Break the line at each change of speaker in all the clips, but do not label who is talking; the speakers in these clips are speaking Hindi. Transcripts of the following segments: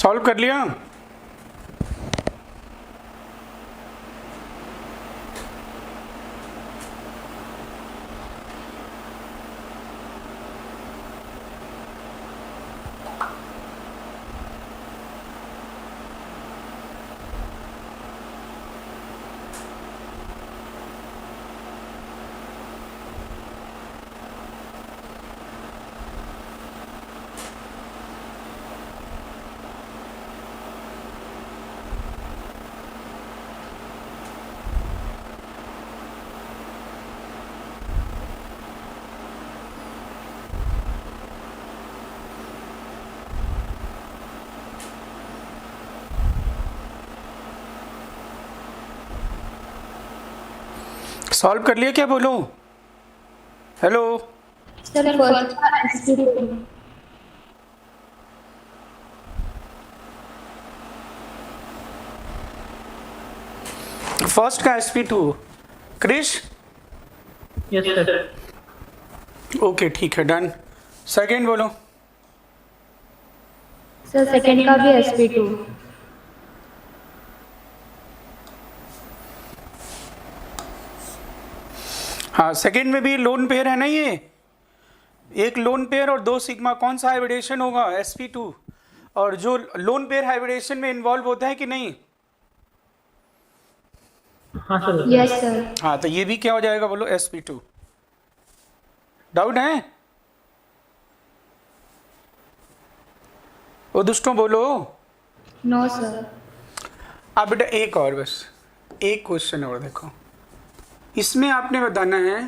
सॉल्व कर लिया। सॉल्व कर लिया क्या? बोलो हेलो।
सर फर्स्ट का SP2
फर्स्ट का SP2 Krrish.
Yes sir.
Okay ठीक है, डन। सेकेंड बोलो।
सर सेकंड का भी SP2
हाँ, सेकेंड में भी लोन पेयर है ना, ये एक लोन पेयर और 2 सिग्मा, कौन सा हाइब्रिडेशन होगा? SP2। और जो लोन पेयर हाइब्रिडेशन में इन्वॉल्व होता है कि नहीं?
हाँ सर।
Yes sir.
हाँ, तो ये भी क्या हो जाएगा बोलो? SP2। डाउट है? वो दुष्टों बोलो।
No sir.
अब बेटा एक और, बस एक क्वेश्चन और देखो, इसमें आपने बताना है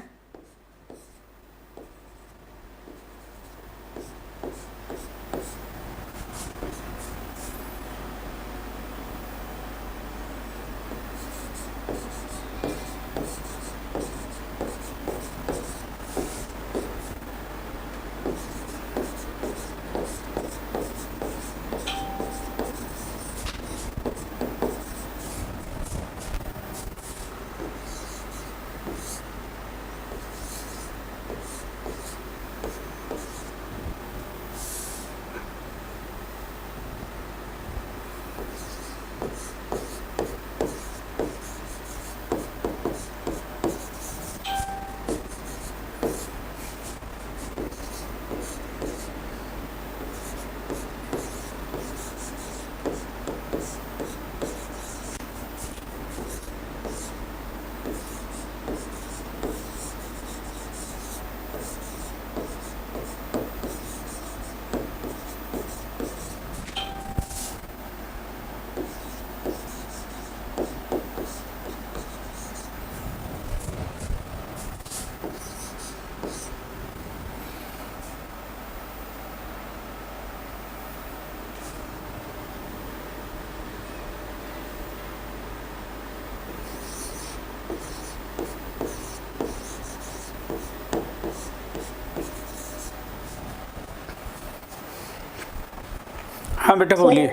हाँ बेटा बोलिए।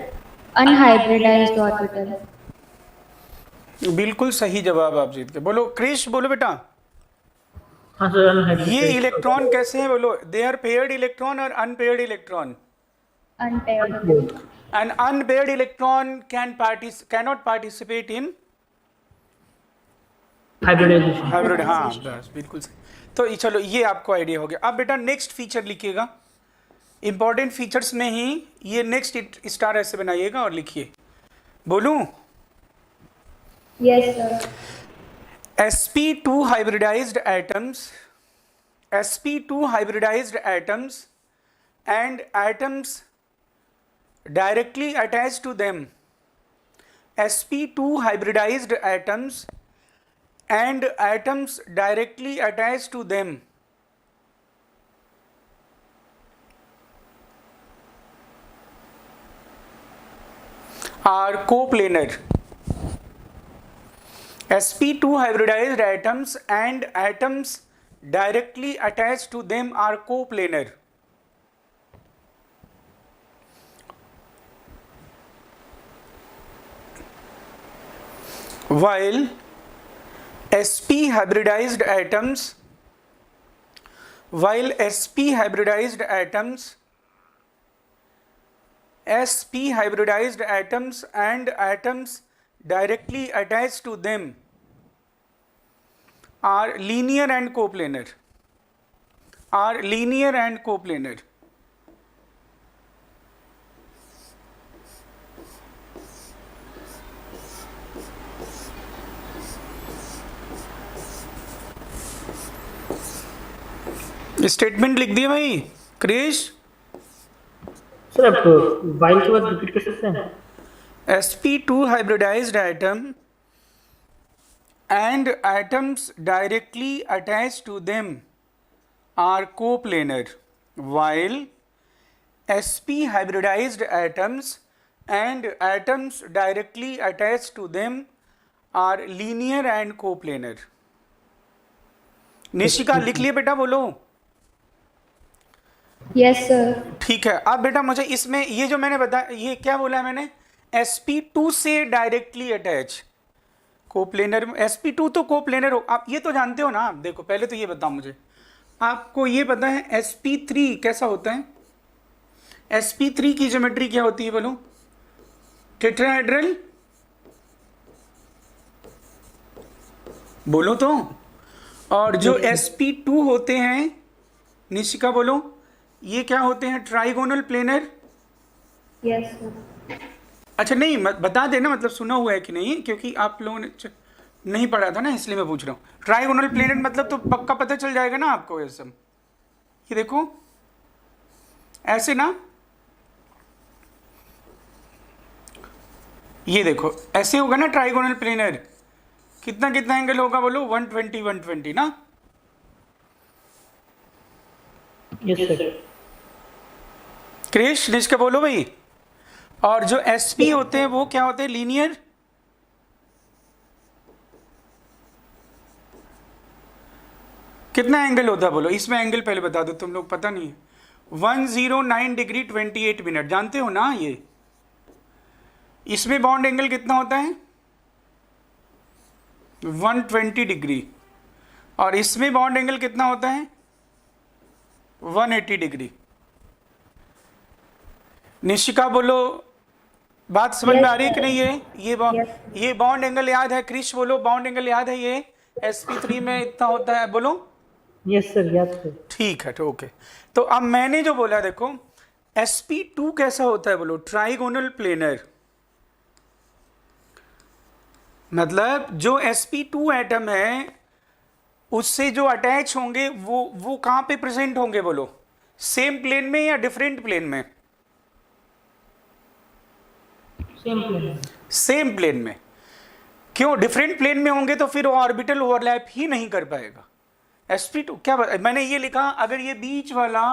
Unhybridised orbital.
बिल्कुल सही जवाब आप जीत गए। बोलो क्रिश, बोलो बेटा।
हाँ सर, अनहाइब्रिडाइज्ड।
ये इलेक्ट्रॉन कैसे हैं बोलो? दे आर पेयर्ड इलेक्ट्रॉन और unpaired electron?
Unpaired.
An unpaired electron cannot participate in
hybridisation.
Hybrid. हाँ बस बिल्कुल सही। तो चलो ये आपको आइडिया हो गया। अब बेटा नेक्स्ट फीचर लिखिएगा, इंपॉर्टेंट फीचर्स में ही ये नेक्स्ट स्टार ऐसे बनाइएगा और लिखिए। बोलूं?
Yes sir.
sp2 hybridized atoms, sp2 hybridized atoms and atoms directly attached to them, sp2 hybridized atoms and atoms directly attached to them are coplanar. sp2 hybridized atoms and atoms directly attached to them are coplanar. While sp hybridized atoms sp hybridized atoms and atoms directly attached to them are linear and coplanar. Are linear and coplanar. Statement लिख दिए भाई क्रिश।
सर आप वाइल के बाद रिपीट कर सकते हैं?
sp2 hybridized atom and atoms directly attached to them are coplanar, while sp hybridized atoms and atoms directly attached to them are linear and coplanar. Nishika लिख लिए बेटा, बोलो।
Yes, sir.
ठीक है। अब बेटा मुझे इसमें ये जो मैंने बताया, ये क्या बोला है मैंने, sp2 से डायरेक्टली अटैच कोप्लेनर। sp2 तो कोप्लेनर हो, आप ये तो जानते हो ना। आप देखो पहले तो ये बताओ मुझे, आपको ये पता है sp3 कैसा होता है? sp3 की ज्योमेट्री क्या होती है बोलो? टेट्राहेड्रल, बोलो तो। और जो sp2 होते हैं, निशिका बोलो, ये क्या होते हैं? Trigonal planar.
Yes, sir.
अच्छा नहीं बता देना, मतलब सुना हुआ है कि नहीं, क्योंकि आप लोगों ने नहीं पढ़ा था ना, इसलिए मैं पूछ रहा हूँ। ट्राइगोनल प्लेनर मतलब तो पक्का पता चल जाएगा ना आपको। ये सब ये देखो ऐसे ना, ये देखो ऐसे होगा ना ट्राइगोनल प्लेनर। कितना कितना एंगल होगा बोलो? 120 120 ना।
Yes sir.
क्रिश निष्का बोलो भाई। और जो sp होते हैं वो क्या होते हैं? लीनियर। कितना एंगल होता है बोलो? इसमें एंगल पहले बता दो, तुम लोग पता नहीं है। 109 डिग्री 28 मिनट, जानते हो ना ये। इसमें बॉन्ड एंगल कितना होता है? 120 डिग्री। और इसमें बॉन्ड एंगल कितना होता है? 180 डिग्री। निशिका बोलो, बात समझ में आ रही है कि नहीं? ये बॉन्ड एंगल याद है? क्रिश बोलो, बॉन्ड एंगल याद है? ये sp3 में इतना होता है, बोलो।
यस सर, याद सर।
ठीक है, ओके। तो अब मैंने जो बोला देखो, sp2 कैसा होता है बोलो? Trigonal planar. मतलब जो sp2 एटम है उससे जो अटैच होंगे वो कहां पे प्रेजेंट होंगे बोलो? सेम प्लेन में या डिफरेंट प्लेन में?
Same plane.
सेम प्लेन में। क्यों? डिफरेंट प्लेन में होंगे तो फिर ऑर्बिटल ओवरलैप ही नहीं कर पाएगा। sp2 क्या मैंने ये लिखा, अगर ये बीच वाला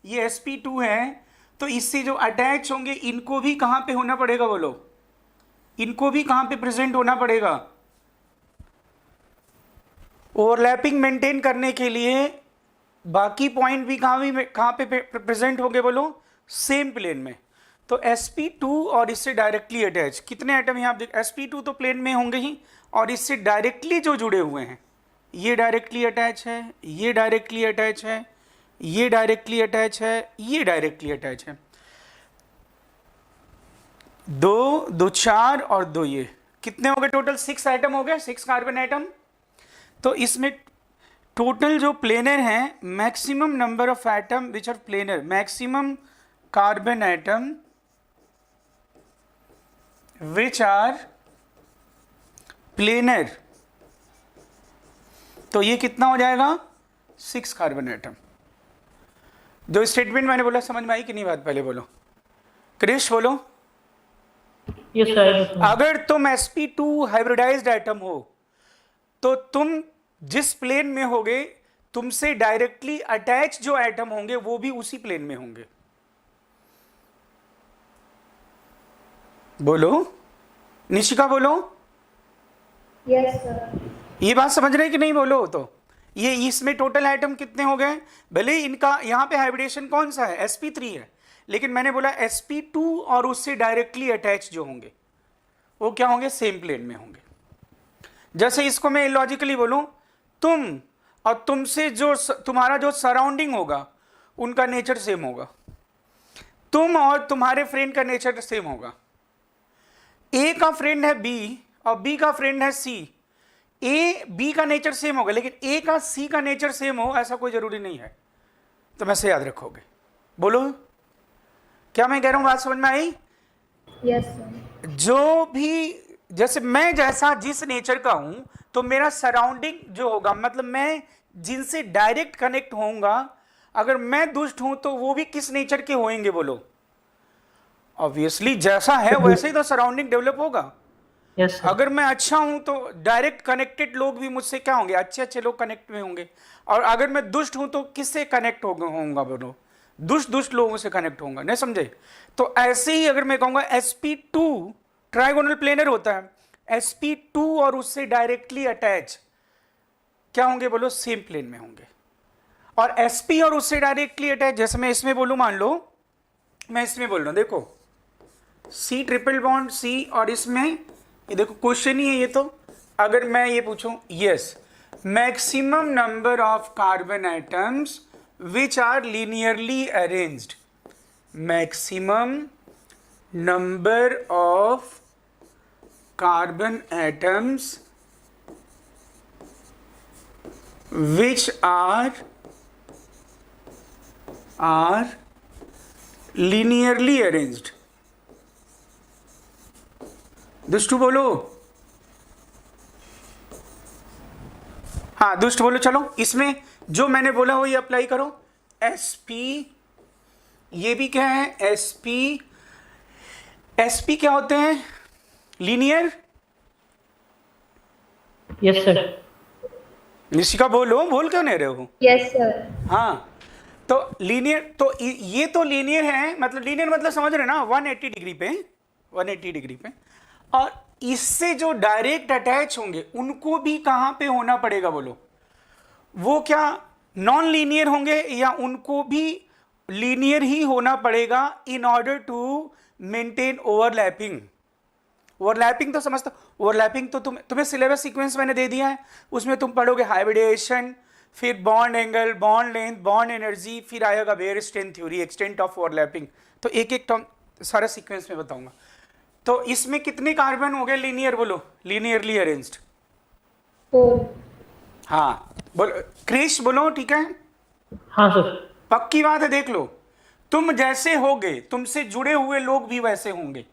ये sp2 है तो इससे जो अटैच होंगे इनको भी कहां पे होना पड़ेगा बोलो? इनको भी कहां पे प्रेजेंट होना पड़ेगा? ओवरलैपिंग मेंटेन करने के लिए बाकी पॉइंट भी कहां पे प्रेजेंट होंगे बोलो? सेम प्लेन में। तो sp2 और इससे डायरेक्टली अटैच कितने एटम यहाँ देख, sp2 तो प्लेन में होंगे ही, और इससे डायरेक्टली जो जुड़े हुए हैं, ये डायरेक्टली अटैच है, ये डायरेक्टली अटैच है, ये डायरेक्टली अटैच है, ये डायरेक्टली अटैच है। 2 2 4 और 2 ये कितने हो गए टोटल? 6 आइटम हो गए, 6 कार्बन आइटम। तो इसमें टोटल जो प्लेनर हैं, maximum number of atom which are planar, maximum carbon atom which are planar, तो ये कितना हो जाएगा? 6 कार्बन एटम। जो स्टेटमेंट मैंने बोला समझ में आई कि नहीं बात? पहले बोलो, क्रिश बोलो।
Yes sir.
अगर तुम sp2 हाइब्रिडाइज्ड एटम हो तो तुम जिस प्लेन में होगे, तुमसे डायरेक्टली अटैच जो एटम होंगे वो भी उसी प्लेन में होंगे। बोलो निशिका, बोलो।
Yes, sir.
ये बात समझ रहे कि नहीं? बोलो तो। ये इसमें टोटल आइटम कितने हो गए? भले इनका यहाँ पे हाइब्रिडेशन कौन सा है? sp3 है, लेकिन मैंने बोला sp2 और उससे डायरेक्टली अटैच जो होंगे वो क्या होंगे? सेम प्लेन में होंगे। जैसे इसको मैं लॉजिकली बोलूं, तुम और तुमसे जो तुम्हारा जो सराउंडिंग होगा उनका नेचर सेम होगा। तुम और तुम्हारे फ्रेंड का नेचर सेम होगा। ए का फ्रेंड है बी और बी का फ्रेंड है सी। ए बी का नेचर सेम होगा, लेकिन ए का सी का नेचर सेम हो ऐसा कोई जरूरी नहीं है। तो ऐसे याद रखोगे। बोलो क्या मैं कह रहा हूं, बात समझ में आई?
Yes, sir.
जो भी, जैसे मैं जैसा जिस नेचर का हूं तो मेरा सराउंडिंग जो होगा, मतलब मैं जिनसे डायरेक्ट कनेक्ट होऊंगा, अगर मैं दुष्ट हूं तो वो भी किस नेचर के होंगे? बोलो ऑब्वियसली जैसा है वैसे ही तो सराउंडिंग डेवलप होगा।
Yes sir.
अगर मैं अच्छा हूं तो डायरेक्ट कनेक्टेड लोग भी मुझसे क्या होंगे? अच्छे अच्छे लोग कनेक्ट में होंगे। और अगर मैं दुष्ट हूं तो किससे कनेक्ट होऊंगा? बोलो दुष्ट लोगों से कनेक्ट होऊंगा। नहीं समझे? तो ऐसे ही अगर मैं कहूंगा sp2 ट्राइगोनल प्लेनर होता है, sp2 और उससे डायरेक्टली अटैच क्या होंगे? बोलो सेम प्लेन में होंगे। और sp और उससे डायरेक्टली अटैच, जैसे मैं इसमें बोलूं, मान लो मैं इसमें बोल रहा हूं, देखो C ट्रिपल बॉन्ड C, और इसमें ये देखो क्वेश्चन ही है ये। तो अगर मैं ये पूछूं, yes maximum number of carbon atoms which are linearly arranged, maximum number of carbon atoms which are linearly arranged। दुष्टू बोलो, हाँ दुष्ट बोलो। चलो इसमें जो मैंने बोला वो ये अप्लाई करो। sp, ये भी क्या है? sp क्या होते हैं? लीनियर।
Yes sir.
निशिका बोलो, बोल क्यों नहीं रहे हो?
Yes, sir.
हाँ तो लीनियर, तो ये तो लीनियर है, मतलब लीनियर मतलब समझ रहे ना, 180 डिग्री पे, 180 डिग्री पे। और इससे जो डायरेक्ट अटैच होंगे उनको भी कहां पे होना पड़ेगा? बोलो वो क्या नॉन लीनियर होंगे या उनको भी लीनियर ही होना पड़ेगा in order to maintain overlapping? Overlapping तो समझते हो? ओवरलैपिंग तो तुम्हें सिलेबस सीक्वेंस मैंने दे दिया है, उसमें तुम पढ़ोगे हाइब्रिडेशन, फिर bond angle, bond length, bond energy, फिर आएगा Baeyer strength theory, extent of overlapping. तो एक एक टर्म सारा सीक्वेंस में बताऊंगा। तो इसमें कितने कार्बन हो गए लीनियर? बोलो लीनियरली अरेंज्ड।
4.
हाँ बोलो क्रिश, बोलो ठीक है?
हाँ सर।
पक्की बात है, देख लो तुम जैसे होगे तुमसे जुड़े हुए लोग भी वैसे होंगे।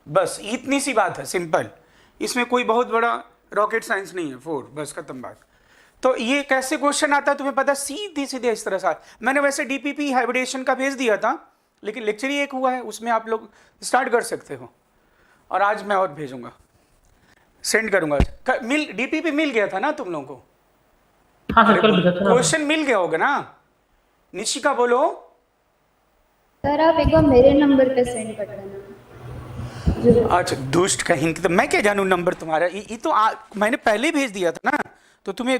बस इतनी सी बात है, सिंपल। इसमें कोई बहुत बड़ा रॉकेट साइंस नहीं है। 4 बस खत्म बात। तो ये कैसे क्वेश्चन आता है तुम्हें पता? सीधे सीधे इस तरह से। मैंने वैसे डीपीपी हाइब्रिडेशन का भेज दिया था, लेकिन लेक्चर ही एक हुआ है, उसमें आप लोग स्टार्ट कर सकते हो। और आज मैं और भेजूंगा, सेंड करूंगा। डीपीपी मिल गया था ना तुम लोगों को?
हाँ सर, कल भेजा था ना।
क्वेश्चन मिल गया होगा ना? निशिका बोलो।
सर आप एक बार मेरे नंबर पे सेंड कर देना।
अच्छा दुष्ट कहीं, तो मैं क्या जानूं नंबर तुम्हारा? ये तो मैंने पहले भेज दिया था ना, तो तुम्हें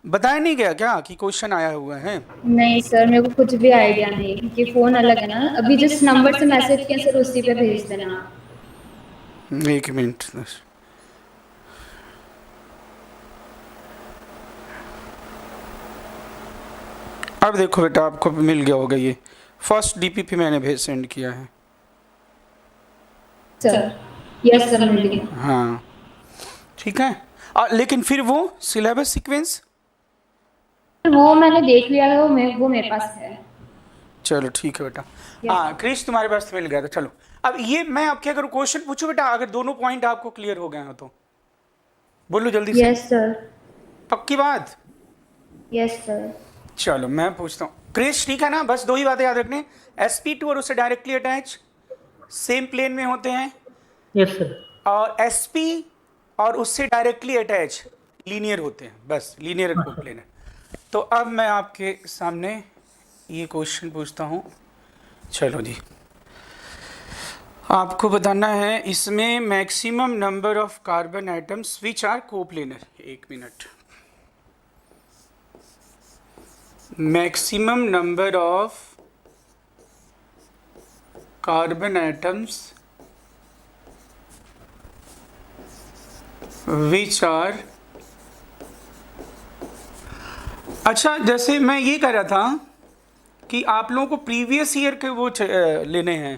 बताया नहीं गया क्या कि क्वेश्चन आया हुआ है?
नहीं सर, मेरे को कुछ भी आइडिया नहीं, क्योंकि फोन अलग है ना। अभी जिस नंबर से मैसेज किया सर उसी पे भेज देना।
एक मिनट। अब देखो बेटा, आपको मिल गया होगा। ये फर्स्ट डीपीपी मैंने भेज सेंड किया है।
सर यस सर, मिल गया।
हाँ ठीक है। लेकिन फिर वो सिलेबस सीक्वेंस
वो मैंने देख लिया है, वो मेरे पास है।
चलो ठीक है बेटा। हाँ क्रिश तुम्हारे पास तो मिल गया था। चलो अब ये मैं आपके अगर क्वेश्चन पूछूं बेटा, अगर दोनों पॉइंट आपको क्लियर हो गए हो तो बोलो जल्दी से।
Yes sir.
पक्की बात?
Yes sir.
चलो मैं पूछता हूँ। क्रिश ठीक है ना? बस 2 ही बातें याद रखने, sp2 और उससे डायरेक्टली अटैच सेम प्लेन में होते हैं,
यस सर।
और sp और उससे डायरेक्टली अटैच लीनियर होते हैं। बस लीनियर कोप्लेनर। तो अब मैं आपके सामने ये क्वेश्चन पूछता हूँ। चलो जी, आपको बताना है इसमें maximum number of carbon atoms which are coplanar. एक minute. Maximum number of carbon atoms which are, अच्छा जैसे मैं ये कह रहा था कि आप लोगों को प्रीवियस ईयर के वो लेने हैं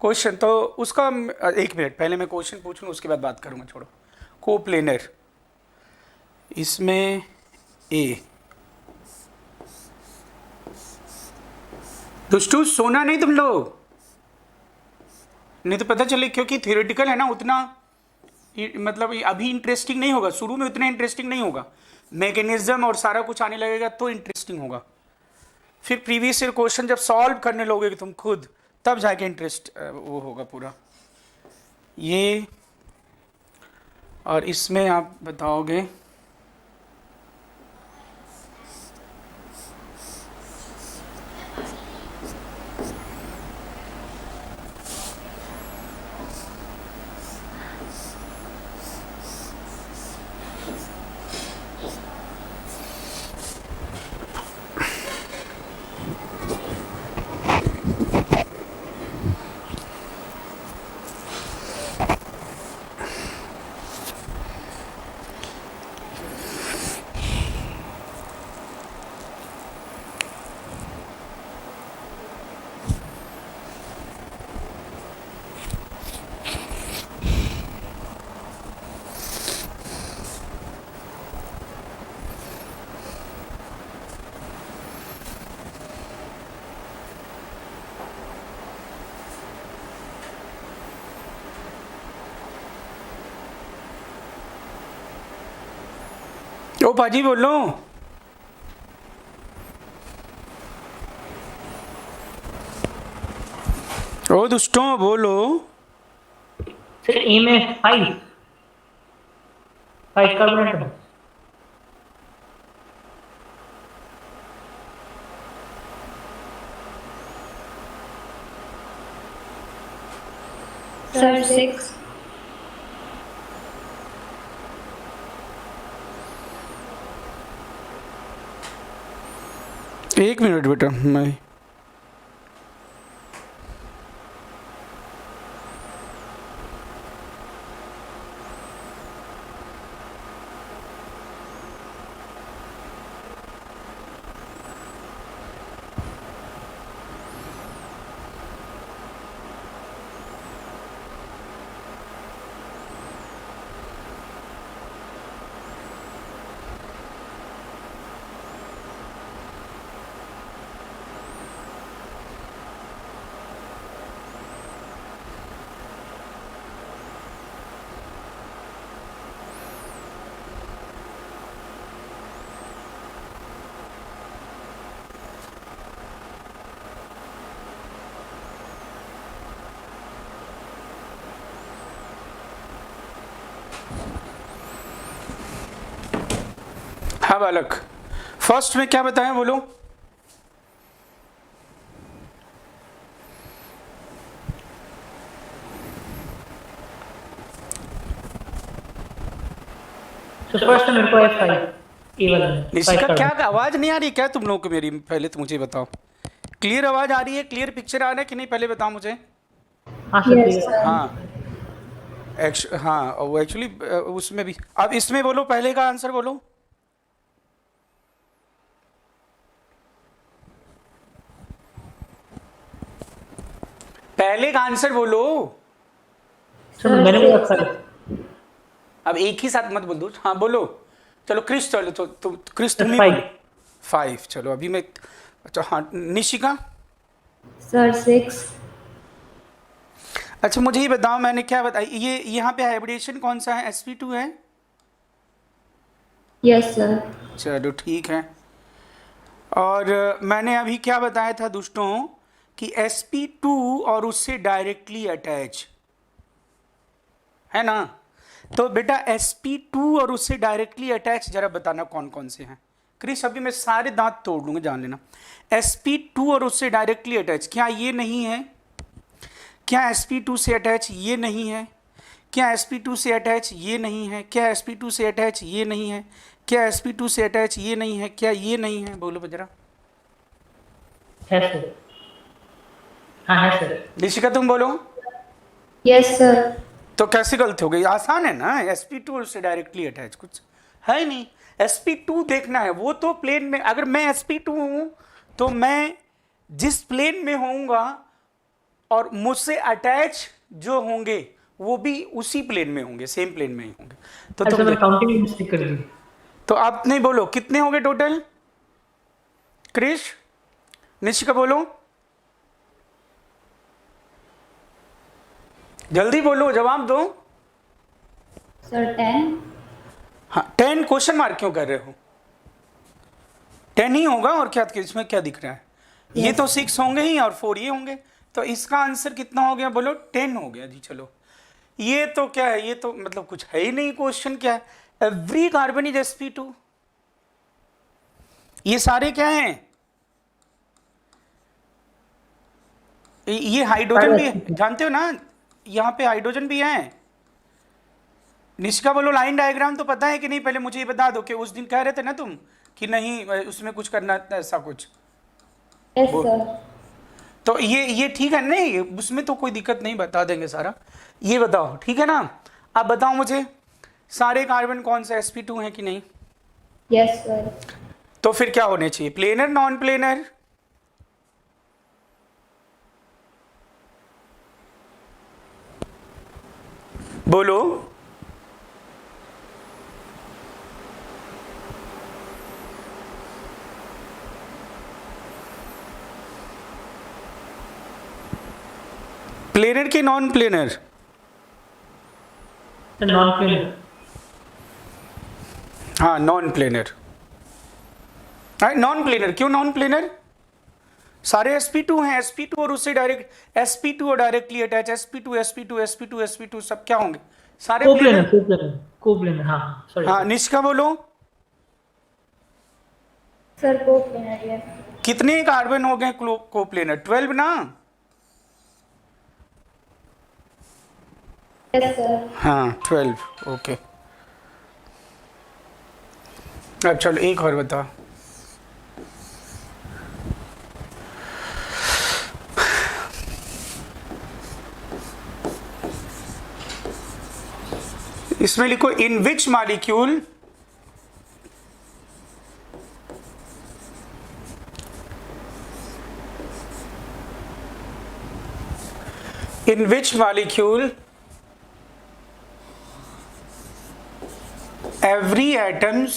क्वेश्चन, तो उसका एक मिनट पहले मैं क्वेश्चन पूछ लूँ, उसके बाद बात करूँगा। छोड़ो, कोप्लेनर, इसमें ए दोस्तों सोना नहीं तुम लोग, नहीं तो पता चले, क्योंकि थियोरेटिकल है ना, उतना मतलब अभी इंटरेस्टिंग नहीं होगा, शुरू में उतना इंटरेस्टिंग नहीं होगा, मैकेनिज्म और सारा कुछ आने लगेगा तो इंटरेस्टिंग होगा। फिर प्रीवियस ईयर क्वेश्चन जब सॉल्व करने लोगे तुम खुद, तब जाके इंटरेस्ट वो होगा पूरा। ये और इसमें आप बताओगे ओ पाजी बोलो। ओ दुष्टों बोलो।
सर ए में 5 कार्बोनेट है।
सर 6।
एक मिनट बेटा, मैं हाँ बालक, फर्स्ट में क्या बताया बोलो।
तो फर्स्ट मेरे को F5 ए वाला है।
निशिका क्या आवाज नहीं आ रही क्या तुम लोगों को मेरी? पहले तो मुझे बताओ, क्लियर आवाज आ रही है, क्लियर पिक्चर आ रहा है कि नहीं, पहले बताओ मुझे।
हाँ सर
यस सर।
हाँ हाँ, वो एक्चुअली उसमें भी। अब इसमें बोलो, पहले का आंसर बोलो। पहले का आंसर बोलो।
सर मैंने बोला F5।
अब एक ही साथ मत बोल दो। हाँ बोलो, चलो क्रिस, चलो तो क्रिस तुम ही
5।
बोलो। 5, चलो अभी मैं। अच्छा हाँ, निशिका।
सर 6।
अच्छा मुझे ये बताओ, मैंने क्या बताया, ये यहाँ पे हाइब्रिडेशन कौन सा है? sp2 है।
Yes sir.
चलो ठीक है। और मैंने अभी क्या बताया था दोस्तों कि sp2 और उससे डायरेक्टली अटैच है ना। तो बेटा sp2 और उससे डायरेक्टली अटैच जरा बताना कौन कौन से हैं। क्रिस अभी मैं सारे दांत तोड़ लूंगा, जान लेना। sp2 और उससे डायरेक्टली अटैच, क्या ये नहीं है? क्या sp2 से अटैच ये नहीं है? क्या sp2 से अटैच ये नहीं है? क्या sp2 से अटैच ये नहीं है? क्या sp2 से अटैच ये नहीं है? क्या ये नहीं है? बोलो जरा।
है सर। हाँ है सर।
निशिका तुम बोलो।
Yes sir.
तो कैसे गलती हो गई? आसान है ना, sp2 से डायरेक्टली अटैच कुछ है ही नहीं। sp2 देखना है, वो तो प्लेन में, अगर मैं sp2 हूं तो मैं जिस प्लेन में होऊंगा और मुझसे अटैच जो होंगे वो भी उसी प्लेन में होंगे, सेम प्लेन में ही होंगे। तो
अच्छा,
तुम
मैं काउंटिंग में मिस्टेक कर दी।
तो आप नहीं बोलो कितने हो गए टोटल? क्रिश, निशिका बोलो, जल्दी बोलो, जवाब दो।
सर 10।
हाँ 10 क्वेश्चन मार्क क्यों कर रहे हो? 10 ही होगा और क्या, इसमें क्या दिख रहा है? ये तो 6 होंगे ही और 4 ये होंगे, तो इसका आंसर कितना हो गया बोलो? 10 हो गया जी। चलो ये तो क्या है, ये तो मतलब कुछ है ही नहीं। क्वेश्चन क्या है? Every carbon is sp2। ये सारे क्या हैं? ये हाइड्रोजन भी है, जानते हो ना, यहाँ पे हाइड्रोजन भी है। निष्का बोलो लाइन डायग्राम तो पता है कि नहीं? पहले मुझे ये बता दो कि उस दिन कह रहे थे ना तुम कि नहीं उसमें कुछ करना ऐसा कुछ।
Yes sir.
तो ये ठीक है नहीं, उसमें तो कोई दिक्कत नहीं, बता देंगे सारा। ये बताओ ठीक है ना? अब बताओ मुझे सारे कार्बन कौन से sp2 हैं कि नहीं?
Yes sir.
तो फिर क्या होने चाहिए, प्लेनर नॉन प्लेनर? बोलो। प्लेनर के नॉन प्लेनर?
Non planar.
हाँ नॉन प्लेनर। नॉन प्लेनर क्यों नॉन प्लेनर? सारे sp2 हैं, sp2 और उससे डायरेक्ट sp2 और directly attach sp2 sp2 sp2 sp2 सब क्या होंगे? सारे
कोप्लेनर, कोप्लेनर, कोप्लेनर। हाँ सॉरी।
हाँ निष्का बोलो,
सर कोप्लेनर। यस।
कितने कार्बन हो गए कोप्लेनर? 12 ना?
Yes sir.
हाँ 12। ओके अब चलो एक और बताओ। इसमें लिखो in which molecule in which molecule every atoms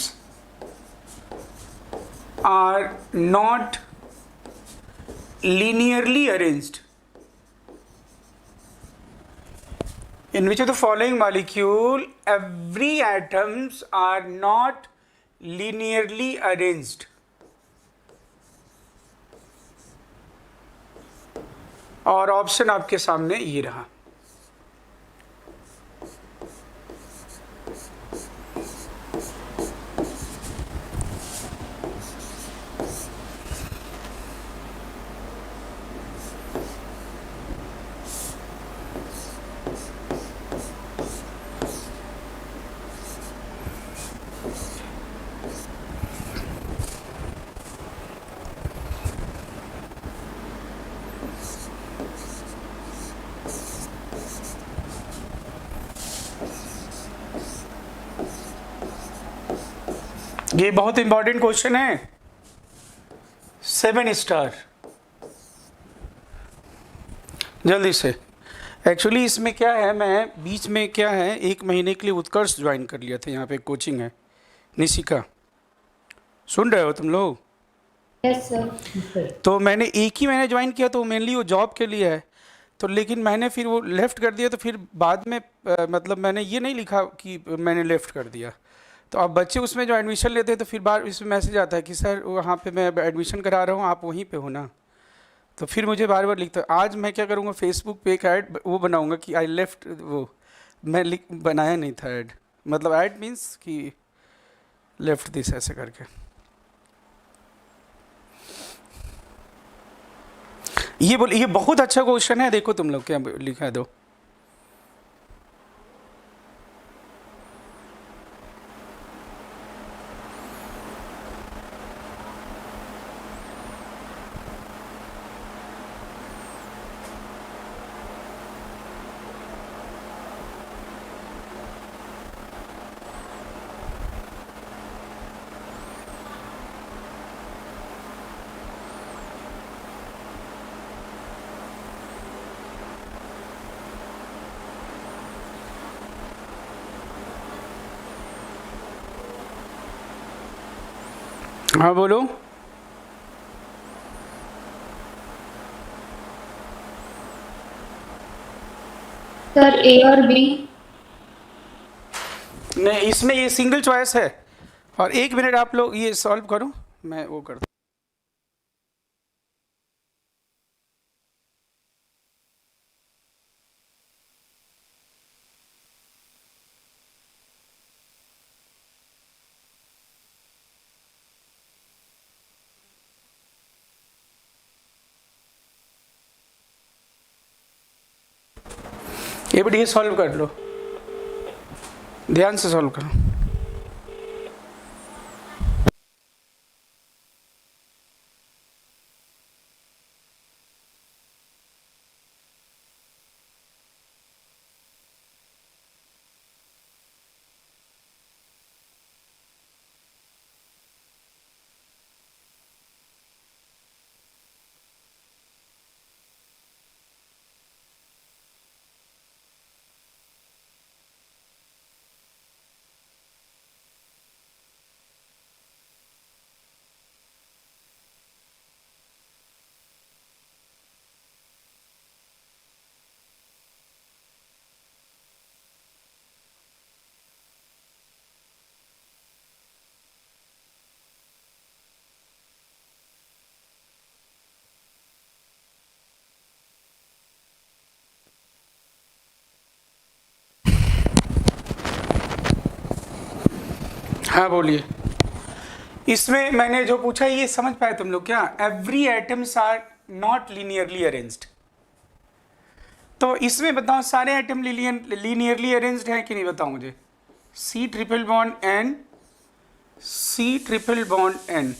are not linearly arranged? In which of the following molecule every atoms are not linearly arranged? और ऑप्शन आपके सामने ये रहा। ये बहुत इंपॉर्टेंट क्वेश्चन है, 7 स्टार। जल्दी से। एक्चुअली इसमें क्या है, मैं बीच में क्या है 1 महीने के लिए उत्कर्ष ज्वाइन कर लिया था, यहाँ पे कोचिंग है। निशिका सुन रहे हो तुम लोग?
Yes sir.
तो
मैंने 1 ही महीने ज्वाइन किया, तो मेनली वो जॉब के लिए है। तो लेकिन मैंने फिर वो लेफ़्ट कर दिया, तो फिर बाद में मतलब मैंने ये नहीं लिखा कि मैंने लेफ़्ट कर दिया। तो अब बच्चे उसमें जो एडमिशन लेते हैं तो फिर बार इसमें मैसेज आता है कि सर वहाँ पे मैं एडमिशन करा रहा हूँ, आप वहीं पे हो ना। तो फिर मुझे बार बार लिखता है। आज मैं क्या करूँगा, फेसबुक पे एक ऐड वो बनाऊँगा कि आई लेफ्ट, वो मैं बनाया नहीं था ऐड, मतलब ऐड मीन्स कि लेफ्ट दिस ऐसे करके। ये बहुत अच्छा क्वेश्चन है, देखो तुम लोग क्या लिखा है दो। हाँ बोलो।
सर ए और बी।
नहीं, इसमें ये सिंगल चॉइस है। और 1 मिनट आप लोग ये सॉल्व करो, मैं वो कर दूँ। ये बेटा ये सॉल्व कर लो, ध्यान से सॉल्व करो। हाँ बोलिए। इसमें मैंने जो पूछा ये समझ पाए तुम लोग क्या? Every atoms are not linearly arranged. तो इसमें बताओ सारे एटम लीनियरली अरेंज्ड हैं कि नहीं, बताओ मुझे। C triple bond N, C triple bond N,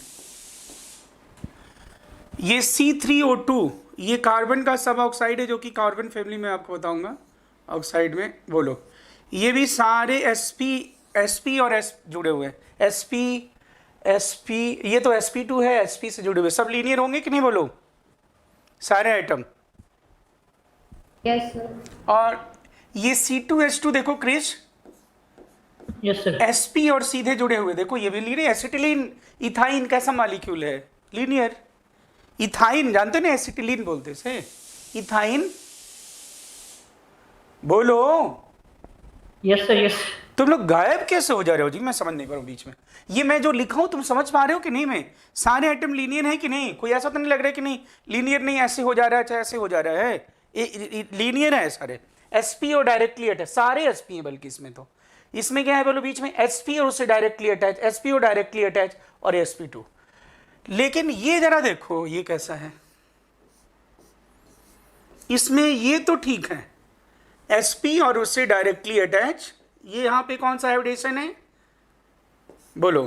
ये C3O2 ये कार्बन का सब ऑक्साइड है जो कि कार्बन फैमिली में आपको बताऊंगा ऑक्साइड में। बोलो ये भी सारे sp और s जुड़े हुए हैं। sp ये तो sp2 है, sp से जुड़े हुए सब लीनियर होंगे कि नहीं, बोलो सारे आइटम।
Yes sir.
और ये C2H2 देखो क्रिश,
यस सर।
sp और सीधे जुड़े हुए, देखो ये भी लीनियर। एसिटिलीन इथाइन कैसा मॉलिक्यूल है, लीनियर। इथाइन जानते ना, एसिटिलीन बोलते से इथाइन, बोलो।
Yes sir. यस।
तुम लोग गायब कैसे हो जा रहे हो जी, मैं समझ नहीं पा रहा हूँ बीच में। ये मैं जो लिखा हूं तुम समझ पा रहे हो कि नहीं? मैं सारे आइटम लीनियर है कि नहीं? कोई ऐसा तो नहीं लग रहा है कि नहीं लीनियर नहीं, ऐसे हो जा रहा है चाहे ऐसे हो जा रहा है, लीनियर है सारे। sp और डायरेक्टली अटैच, सारे sp हैं बल्कि इसमें तो। इसमें क्या है बोलो बीच में, sp और उससे डायरेक्टली अटैच, sp और डायरेक्टली अटैच और sp2। लेकिन ये जरा देखो ये कैसा है, इसमें ये तो ठीक है sp और उससे डायरेक्टली अटैच। ये यहां पे कौन सा हाइब्रिडेशन है, बोलो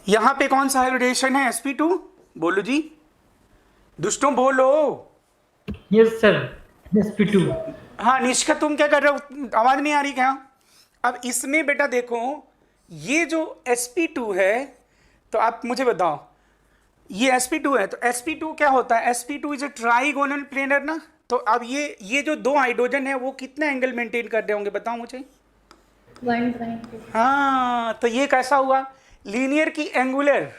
यहां पे कौन सा हाइब्रिडेशन है, sp2, बोलो जी दुष्टों बोलो।
Yes sir. sp2।
हाँ निष्का तुम क्या कर रहे हो, आवाज नहीं आ रही क्या? अब इसमें बेटा देखो ये जो sp2 है, तो आप मुझे बताओ ये sp2 है, तो sp2 क्या होता है, sp2 is a trigonal planar ना। तो अब ये जो दो हाइड्रोजन है वो कितना एंगल मेंटेन कर रहे होंगे बताओ मुझे।
1.2
हाँ तो ये कैसा हुआ, लीनियर की एंगुलर।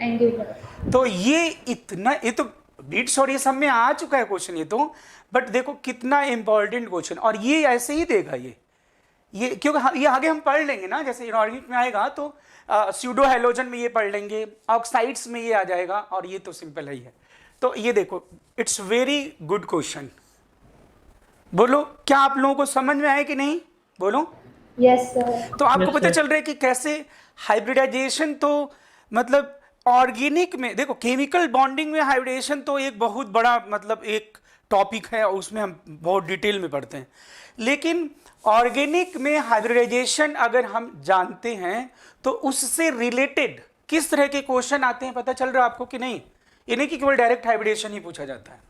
एंगुलर।
तो ये इतना, ये तो बीट्स और ये सब में आ चुका है क्वेश्चन ये तो, बट देखो कितना इंपॉर्टेंट क्वेश्चन। और ये ऐसे ही देगा ये क्योंकि ये आगे हम पढ़ लेंगे ना, जैसे इनऑर्गेनिक में आएगा तो स्यूडो हैलोजन में ये पढ़ लेंगे, ऑक्साइड्स में ये आ जाएगा, और ये तो सिंपल ही है। तो ये देखो इट्स वेरी गुड क्वेश्चन। बोलो क्या आप लोगों को समझ में आए कि नहीं, बोलो।
Yes sir.
तो आपको
Yes,
पता
sir.
चल रहा है कि कैसे हाइब्रिडाइजेशन, तो मतलब ऑर्गेनिक में देखो केमिकल बॉन्डिंग में हाइब्रिडेशन तो एक बहुत बड़ा मतलब एक टॉपिक है, उसमें हम बहुत डिटेल में पढ़ते हैं। लेकिन ऑर्गेनिक में हाइब्रिडाइजेशन अगर हम जानते हैं तो उससे रिलेटेड किस तरह के क्वेश्चन आते हैं पता चल रहा है आपको कि नहीं? इन्हें कि केवल डायरेक्ट हाइब्रिडेशन ही पूछा जाता है।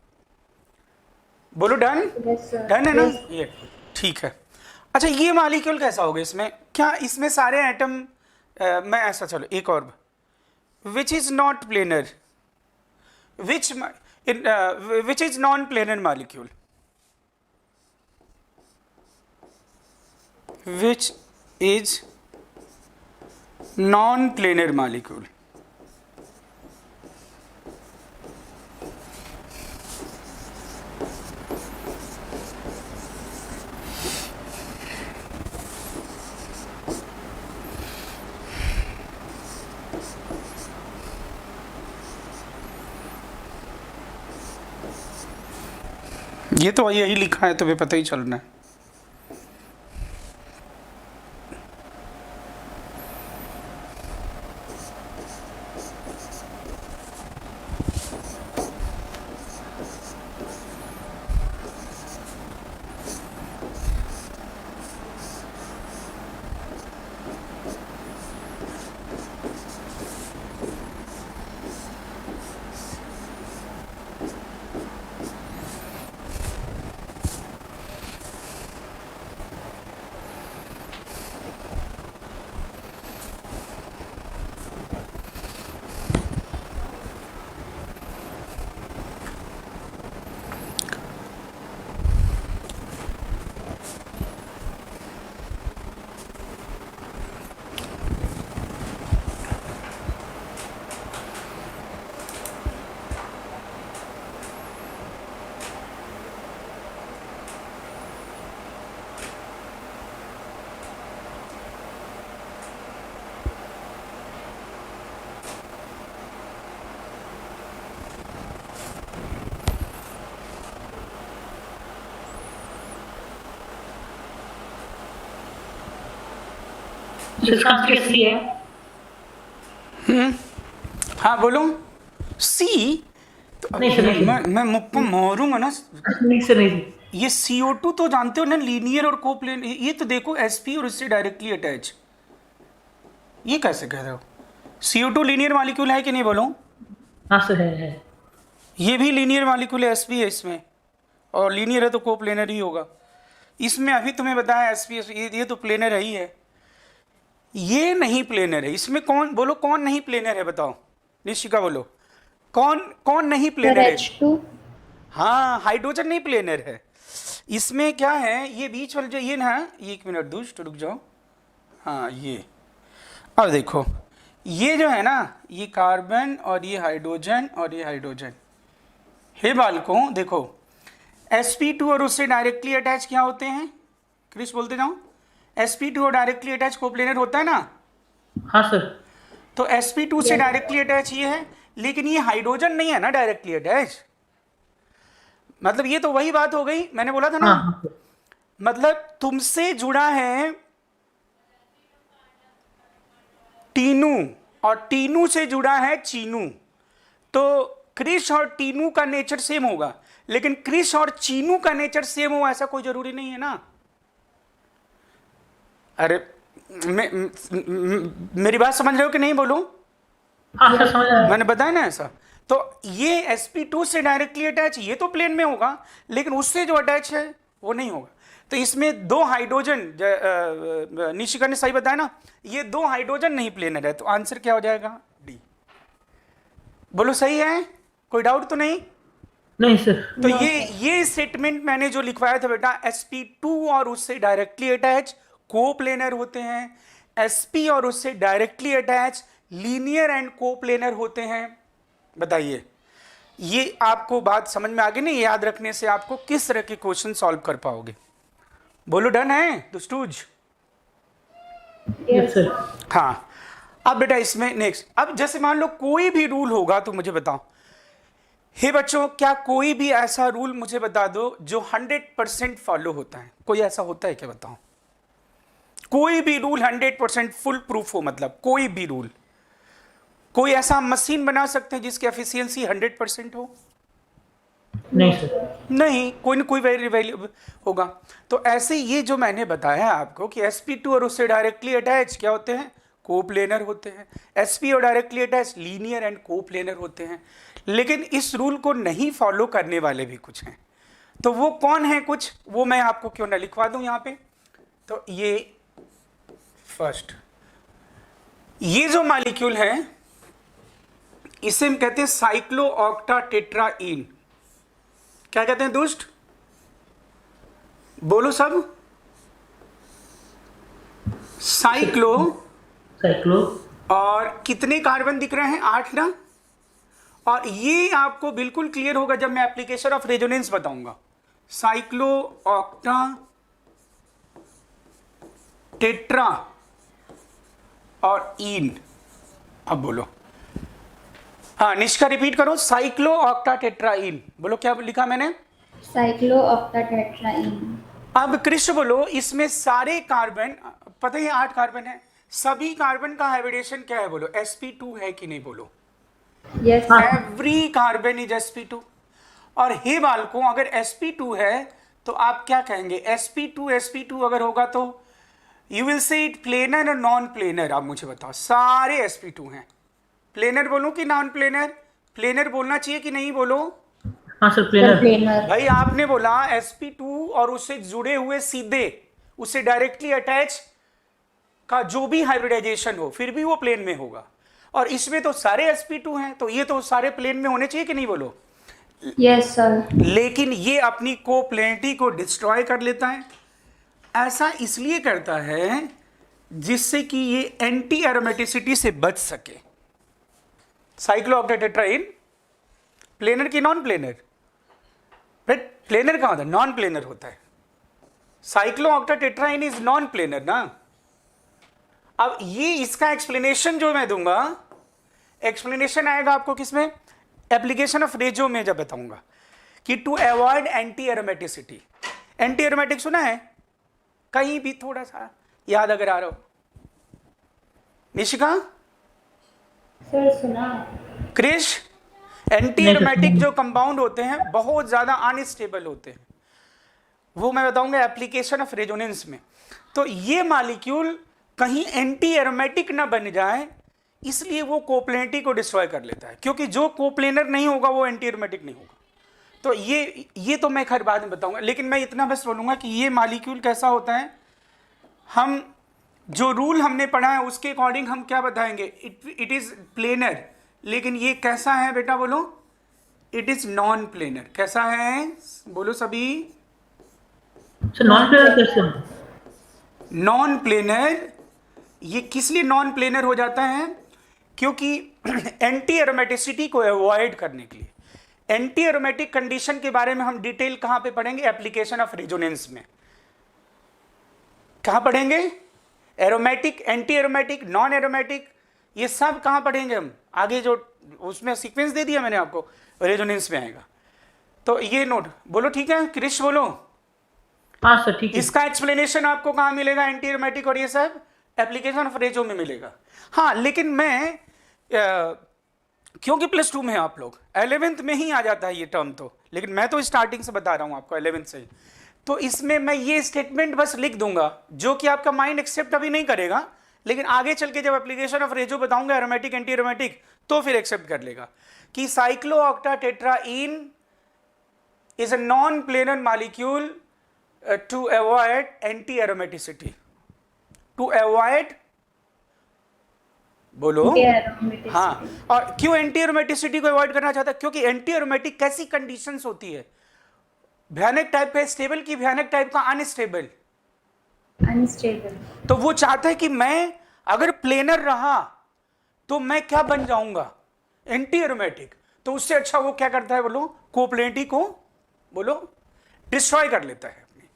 बोलो डन,
यस सर।
डन है ना
Yes.
ये, ठीक है। अच्छा ये मॉलिक्यूल कैसा होगा इसमें, क्या इसमें सारे एटम मैं ऐसा, चलो एक और, which is not planar, which is non planar molecule, which is non planar molecule. ये तो यही लिखा है, तुम्हें पता ही चलना है।
इसका आंसर सी है।
हाँ बोलो। सी तो
नहीं सर, नहीं।
मैं मुक्का मारूंगा ना।
नहीं सर, नहीं।
ये CO2 तो जानते हो ना, लीनियर और कोप्लेन। ये तो देखो sp और इससे डायरेक्टली अटैच। ये कैसे कह रहे हो? CO2 लीनियर मॉलिक्यूल है कि नहीं बोलो?
हाँ सर, है।
ये भी लीनियर मॉलिक्यूल है, sp है इसमें, और लीनियर है तो कोप्लेनर ही होगा। इसमें अभी तुम्हें बताया sp, ये तो प्लेनर ही है। ये नहीं प्लेनर है। इसमें कौन बोलो, कौन नहीं प्लेनर है बताओ? निशिका बोलो, कौन कौन नहीं प्लेनर है?
H2।
हाँ, हाइड्रोजन नहीं प्लेनर है। इसमें क्या है, ये बीच वाले जो ये ना, ये एक मिनट दोस्त रुक जाओ। हाँ ये, अब देखो ये जो है ना, ये कार्बन और ये हाइड्रोजन और ये हाइड्रोजन। हे बालकों देखो, sp2 और उससे डायरेक्टली अटैच क्या होते हैं? क्रिस बोलते जाओ। sp2 और डायरेक्टली अटैच कोप्लेनर होता है ना?
हाँ सर।
तो sp2 से डायरेक्टली अटैच ये है, लेकिन ये हाइड्रोजन नहीं है ना डायरेक्टली अटैच। मतलब ये तो वही बात हो गई, मैंने बोला था ना।
हाँ सर।
मतलब तुमसे जुड़ा है टीनू, और टीनू से जुड़ा है चीनू। तो क्रिश और टीनू का नेचर सेम होगा, लेकिन क्रिश और चीनू का नेचर सेम हो ऐसा कोई जरूरी नहीं है ना। अरे मेरी बात समझ रहे हो कि नहीं बोलूं?
हाँ सर, समझ आया।
मैंने बताया ना ऐसा। तो ये sp2 से डायरेक्टली अटैच, ये तो प्लेन में होगा, लेकिन उससे जो अटैच है वो नहीं होगा। तो इसमें दो हाइड्रोजन, निशिका ने सही बताया ना, ये दो हाइड्रोजन नहीं प्लेनर है। तो आंसर क्या हो जाएगा? डी। बोलो सही है? कोई डाउट तो नहीं?
नहीं सर।
तो ये स्टेटमेंट मैंने जो लिखवाया था बेटा, sp2 और उससे डायरेक्टली अटैच कोप्लेनर होते हैं, sp और उससे directly attach linear and coplanar होते हैं। बताइए, ये आपको बात समझ में आ गई? नहीं, याद रखने से आपको किस तरह के क्वेश्चन सॉल्व कर पाओगे? बोलो डन है दुस्तूज?
Yes sir.
हाँ। अब बेटा इसमें नेक्स्ट, अब जैसे मान लो कोई भी रूल होगा तो मुझे बताओ। हे बच्चों, क्या कोई भी ऐसा रूल मुझे बता दो जो 100% फॉलो होता है? कोई ऐसा होता है क्या? बताओ। कोई भी रूल 100% फुल प्रूफ हो, मतलब कोई भी रूल। कोई ऐसा मशीन बना सकते हैं जिसकी एफिशिएंसी 100% हो?
नहीं सर।
नहीं, कोई ना कोई वैल्यू होगा। तो ऐसे ये जो मैंने बताया आपको कि sp2 और उससे डायरेक्टली अटैच क्या होते हैं? कोप्लेनर होते हैं। sp और directly attach linear and coplanar होते हैं। लेकिन इस रूल को नहीं फॉलो करने वाले भी कुछ हैं। तो वो कौन है? कुछ वो मैं आपको क्यों ना लिखवा दूं यहाँ पे। तो ये फर्स्ट, ये जो मॉलिक्यूल है इसे हम कहते हैं साइक्लोऑक्टाटेट्राईन। क्या कहते हैं दोस्त? बोलो सब। Cyclo
cyclo.
और कितने कार्बन दिख रहे हैं? 8 ना। और ये आपको बिल्कुल क्लियर होगा जब मैं एप्लीकेशन ऑफ रेजोनेंस बताऊंगा। साइक्लो ऑक्टा टेट्रा और इन। अब बोलो, हाँ निष्का रिपीट करो। साइक्लो ऑक्टा टेट्राइन, बोलो क्या लिखा मैंने?
साइक्लोऑक्टाटेट्राइन।
अब कृष्ण बोलो, इसमें सारे कार्बन, पता है 8 कार्बन है, सभी कार्बन का हाइब्रिडेशन क्या है? बोलो sp2 है कि नहीं? बोलो
yes
every carbon is sp2। और हे बालकों, अगर sp2 है तो आप क्या कहेंगे? sp2 अगर होगा तो you will say it planar और नॉन प्लेनर। आप मुझे बताओ, सारे sp2 हैं। प्लेनर बोलूं कि नॉन प्लेनर? प्लेनर बोलना चाहिए कि नहीं? बोलो
हाँ सर, प्लेनर।
प्लेनर।
भाई। आपने बोला sp2 और उससे जुड़े हुए सीधे, उससे डायरेक्टली अटैच का जो भी हाइब्रिडाइजेशन हो, फिर भी वो प्लेन में होगा। और इसमें तो सारे sp2 हैं, तो ये तो सारे प्लेन में होने चाहिए कि नहीं? बोलो।
Yes sir.
लेकिन ये अपनी कोप्लेनिटी को डिस्ट्रॉय कर लेता है। ऐसा इसलिए करता है जिससे कि ये एंटी एरोमेटिसिटी से बच सके। साइक्लोऑक्टाटेट्राइन प्लेनर की नॉन प्लेनर? प्लेनर कहां होता है? नॉन प्लेनर होता है। साइक्लोऑक्टाटेट्राइन इज नॉन प्लेनर ना। अब ये इसका एक्सप्लेनेशन जो मैं दूंगा, एक्सप्लेनेशन आएगा आपको किसमें? एप्लीकेशन ऑफ रेजो में जब बताऊंगा कि to avoid anti aromaticity. Anti aromatic सुना है कहीं भी? थोड़ा सा याद अगर आ रहा हो। निशिका?
सर सुना।
क्रिश? एंटी एरोमेटिक जो कंपाउंड होते हैं बहुत ज्यादा अनस्टेबल होते हैं, वो मैं बताऊंगा एप्लीकेशन ऑफ रेजोनेंस में। तो ये मॉलिक्यूल कहीं एंटी एरोमेटिक ना बन जाए, इसलिए वो कोप्लेनिटी को डिस्ट्रॉय कर लेता है, क्योंकि जो कोप्लेनर नहीं होगा वो एंटी एरोमेटिक नहीं होगा। तो ये तो मैं खैर बाद में बताऊंगा, लेकिन मैं इतना बस बोलूंगा कि ये मॉलिक्यूल कैसा होता है। हम जो रूल हमने पढ़ा है उसके अकॉर्डिंग हम क्या बताएंगे? इट इज प्लेनर, लेकिन ये कैसा है बेटा? बोलो इट इज नॉन प्लेनर। कैसा है? बोलो सभी।
सर नॉन प्लेनर कैसे हो?
नॉन प्लेनर ये किस लिए नॉन प्लेनर हो जाता है? क्योंकि एंटी एरोमेटिसिटी को अवॉइड करने के लिए। एंटी एरोमेटिक कंडीशन के बारे में हम डिटेल कहां पे पढ़ेंगे? एप्लीकेशन ऑफ रेजोनेंस में। कहां पढ़ेंगे? Aromatic, anti aromatic, non aromatic, ये सब कहां पढ़ेंगे हम आगे? जो उसमें सीक्वेंस दे दिया मैंने आपको, रेजोनेंस में आएगा। तो ये नोट, बोलो ठीक है? क्रिश बोलो।
हाँ सर ठीक है।
इसका एक्सप्लेनेशन आपको कहां मिलेगा? एंटी एरोमेटिक और ये सब एप्लीकेशन ऑफ रेजो में मिलेगा। हाँ, लेकिन मैं क्योंकि +2 में आप लोग 11th में ही आ जाता है ये टर्म, तो लेकिन मैं तो स्टार्टिंग से बता रहा हूं आपको 11th से ही। तो इसमें मैं ये स्टेटमेंट बस लिख दूंगा जो कि आपका माइंड एक्सेप्ट अभी नहीं करेगा, लेकिन आगे चल के जब एप्लीकेशन ऑफ रेजो बताऊंगा एरोमेटिक एंटी एरोमेटिक, तो फिर एक्सेप्ट कर लेगा कि cyclooctatetraene is a non planar molecule to avoid anti aromaticity. To avoid, बोलो। हाँ, और क्यों एंटी एरोमेटिसिटी को अवॉइड करना चाहता है? क्योंकि एंटी एरोमेटिक कैसी कंडीशंस होती है? भयानक टाइप का स्टेबल की भयानक टाइप का अनस्टेबल?
अनस्टेबल।
तो वो चाहता है कि मैं अगर प्लेनर रहा तो मैं क्या बन जाऊंगा? Anti aromatic. तो उससे अच्छा वो क्या करता है? बोलो कोप्लेनिटी को, बोलो डिस्ट्रॉय कर लेता है अपनी।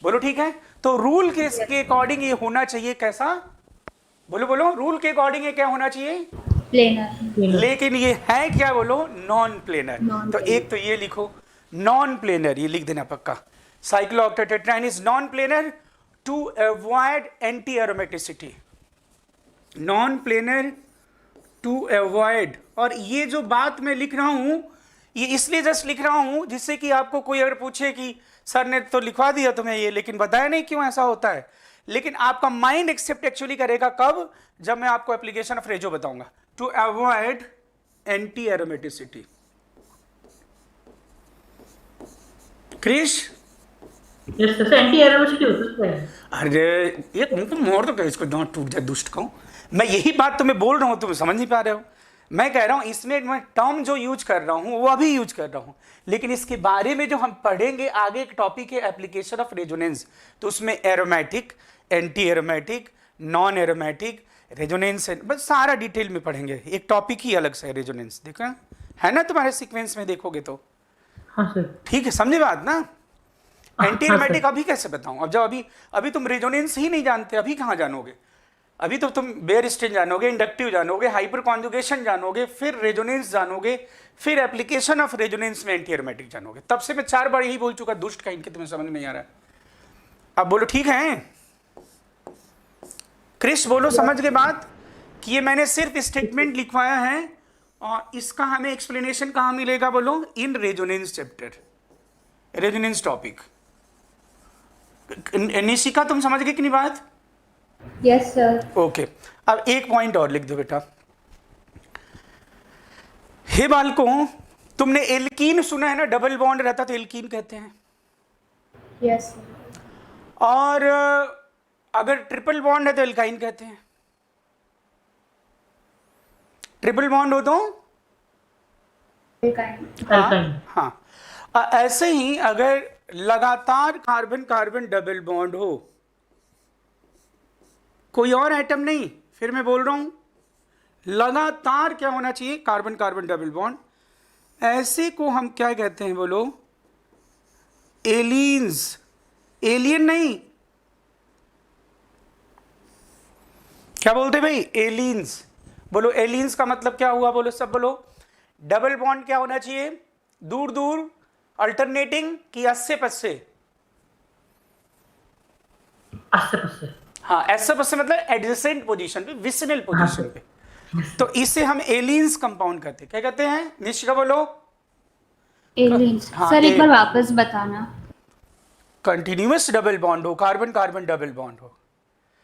बोलो ठीक है? तो रूल के अकॉर्डिंग ये होना चाहिए कैसा? बोलो बोलो, रूल के अकॉर्डिंग ये क्या होना चाहिए?
प्लेनर।
लेकिन ये है क्या? बोलो नॉन प्लेनर। तो एक तो ये लिखो नॉन प्लेनर, ये लिख देना पक्का। Cyclooctatetraene is non planar to avoid anti aromaticity. Non planar to avoid. और ये जो बात मैं लिख रहा हूं ये इसलिए जस्ट लिख रहा हूं जिससे कि आपको कोई अगर पूछे कि सर ने तो लिखवा दिया तुम्हें ये, लेकिन बताया नहीं क्यों ऐसा होता है। लेकिन आपका माइंड एक्सेप्ट एक्चुअली करेगा कब? जब मैं आपको एप्लीकेशन ऑफ रेजो बताऊंगा। To avoid anti aromaticity. Krish?
Anti aromaticity होता है।
अरे ये तुमको मोड़ तो इसको डांट टूट जाए दुष्ट कहूं। मैं यही बात तुम्हें बोल रहा हूं, तुम समझ नहीं पा रहे हो। मैं कह रहा हूं इसमें मैं टर्म जो यूज कर रहा हूं वो अभी यूज कर रहा हूं, लेकिन इसके बारे में जो हम पढ़ेंगे आगे एक टॉपिक है एप्लीकेशन ऑफ रेजोनेंस, तो उसमें aromatic, anti aromatic, non aromatic, resonance है, बस सारा डिटेल में पढ़ेंगे, एक टॉपिक ही अलग से है रेजोनेंस, देखा है ना तुम्हारे सीक्वेंस में देखोगे तो।
हाँ सर।
ठीक है, समझे बात ना।
हाँ,
एंटीएरोमेटिक
सर।
अभी कैसे बताऊं, अब जब अभी तुम रेजोनेंस ही नहीं जानते, अभी कहाँ जानोगे। अभी तो तुम बेयर स्ट्रेन जानोगे, इंडक्टिव जानोगे, हाइपर कॉन्जुगेशन जानोगे, फिर रेजोनेंस जानोगे, फिर एप्लीकेशन ऑफ रेजोनेंस में एंटीएरोमेटिक जानोगे। तब से मैं 4 बार यही बोल चुका, दुष्ट का इनके तुम्हें समझ नहीं आ रहा है। अब बोलो ठीक है क्रिश, बोलो समझ गए बात कि ये मैंने सिर्फ स्टेटमेंट लिखवाया है और इसका हमें एक्सप्लेनेशन कहाँ मिलेगा, बोलो in resonance chapter, resonance topic. Nishika तुम समझ गए कि नहीं बात?
Yes sir.
ओके, अब एक पॉइंट और लिख दो बेटा। हे बालकों, तुमने एल्कीन सुना है ना, डबल बॉन्ड रहता तो एल्कीन कहते हैं।
Yes sir.
और अगर ट्रिपल बॉन्ड है तो एल्काइन कहते हैं। ट्रिपल बॉन्ड हो तो
एल्काइन।
हाँ, ऐसे ही अगर लगातार कार्बन कार्बन डबल बॉन्ड हो, कोई और एटम नहीं, फिर मैं बोल रहा हूं लगातार क्या होना चाहिए, कार्बन कार्बन डबल बॉन्ड, ऐसे को हम क्या कहते हैं, बोलो एलीन्स। एलियन नहीं, क्या बोलते भाई, एलीन्स। बोलो एलीन्स का मतलब क्या हुआ, बोलो सब बोलो। डबल बॉन्ड क्या होना चाहिए, दूर दूर, अल्टरनेटिंग कि अस्से पस्से।
अस्से पस्से।
हाँ, ऐसे पस्से मतलब एडजेसेंट पोजीशन पे, विसिनल पोजीशन पे। तो इसे हम एलियंस कंपाउंड कहते हैं। क्या कहते हैं निशिका, बोलो।
एलियंस।
हाँ,
सर एक बार वापस बताना।
कंटिन्यूअस डबल बॉन्ड हो, कार्बन कार्बन डबल बॉन्ड हो,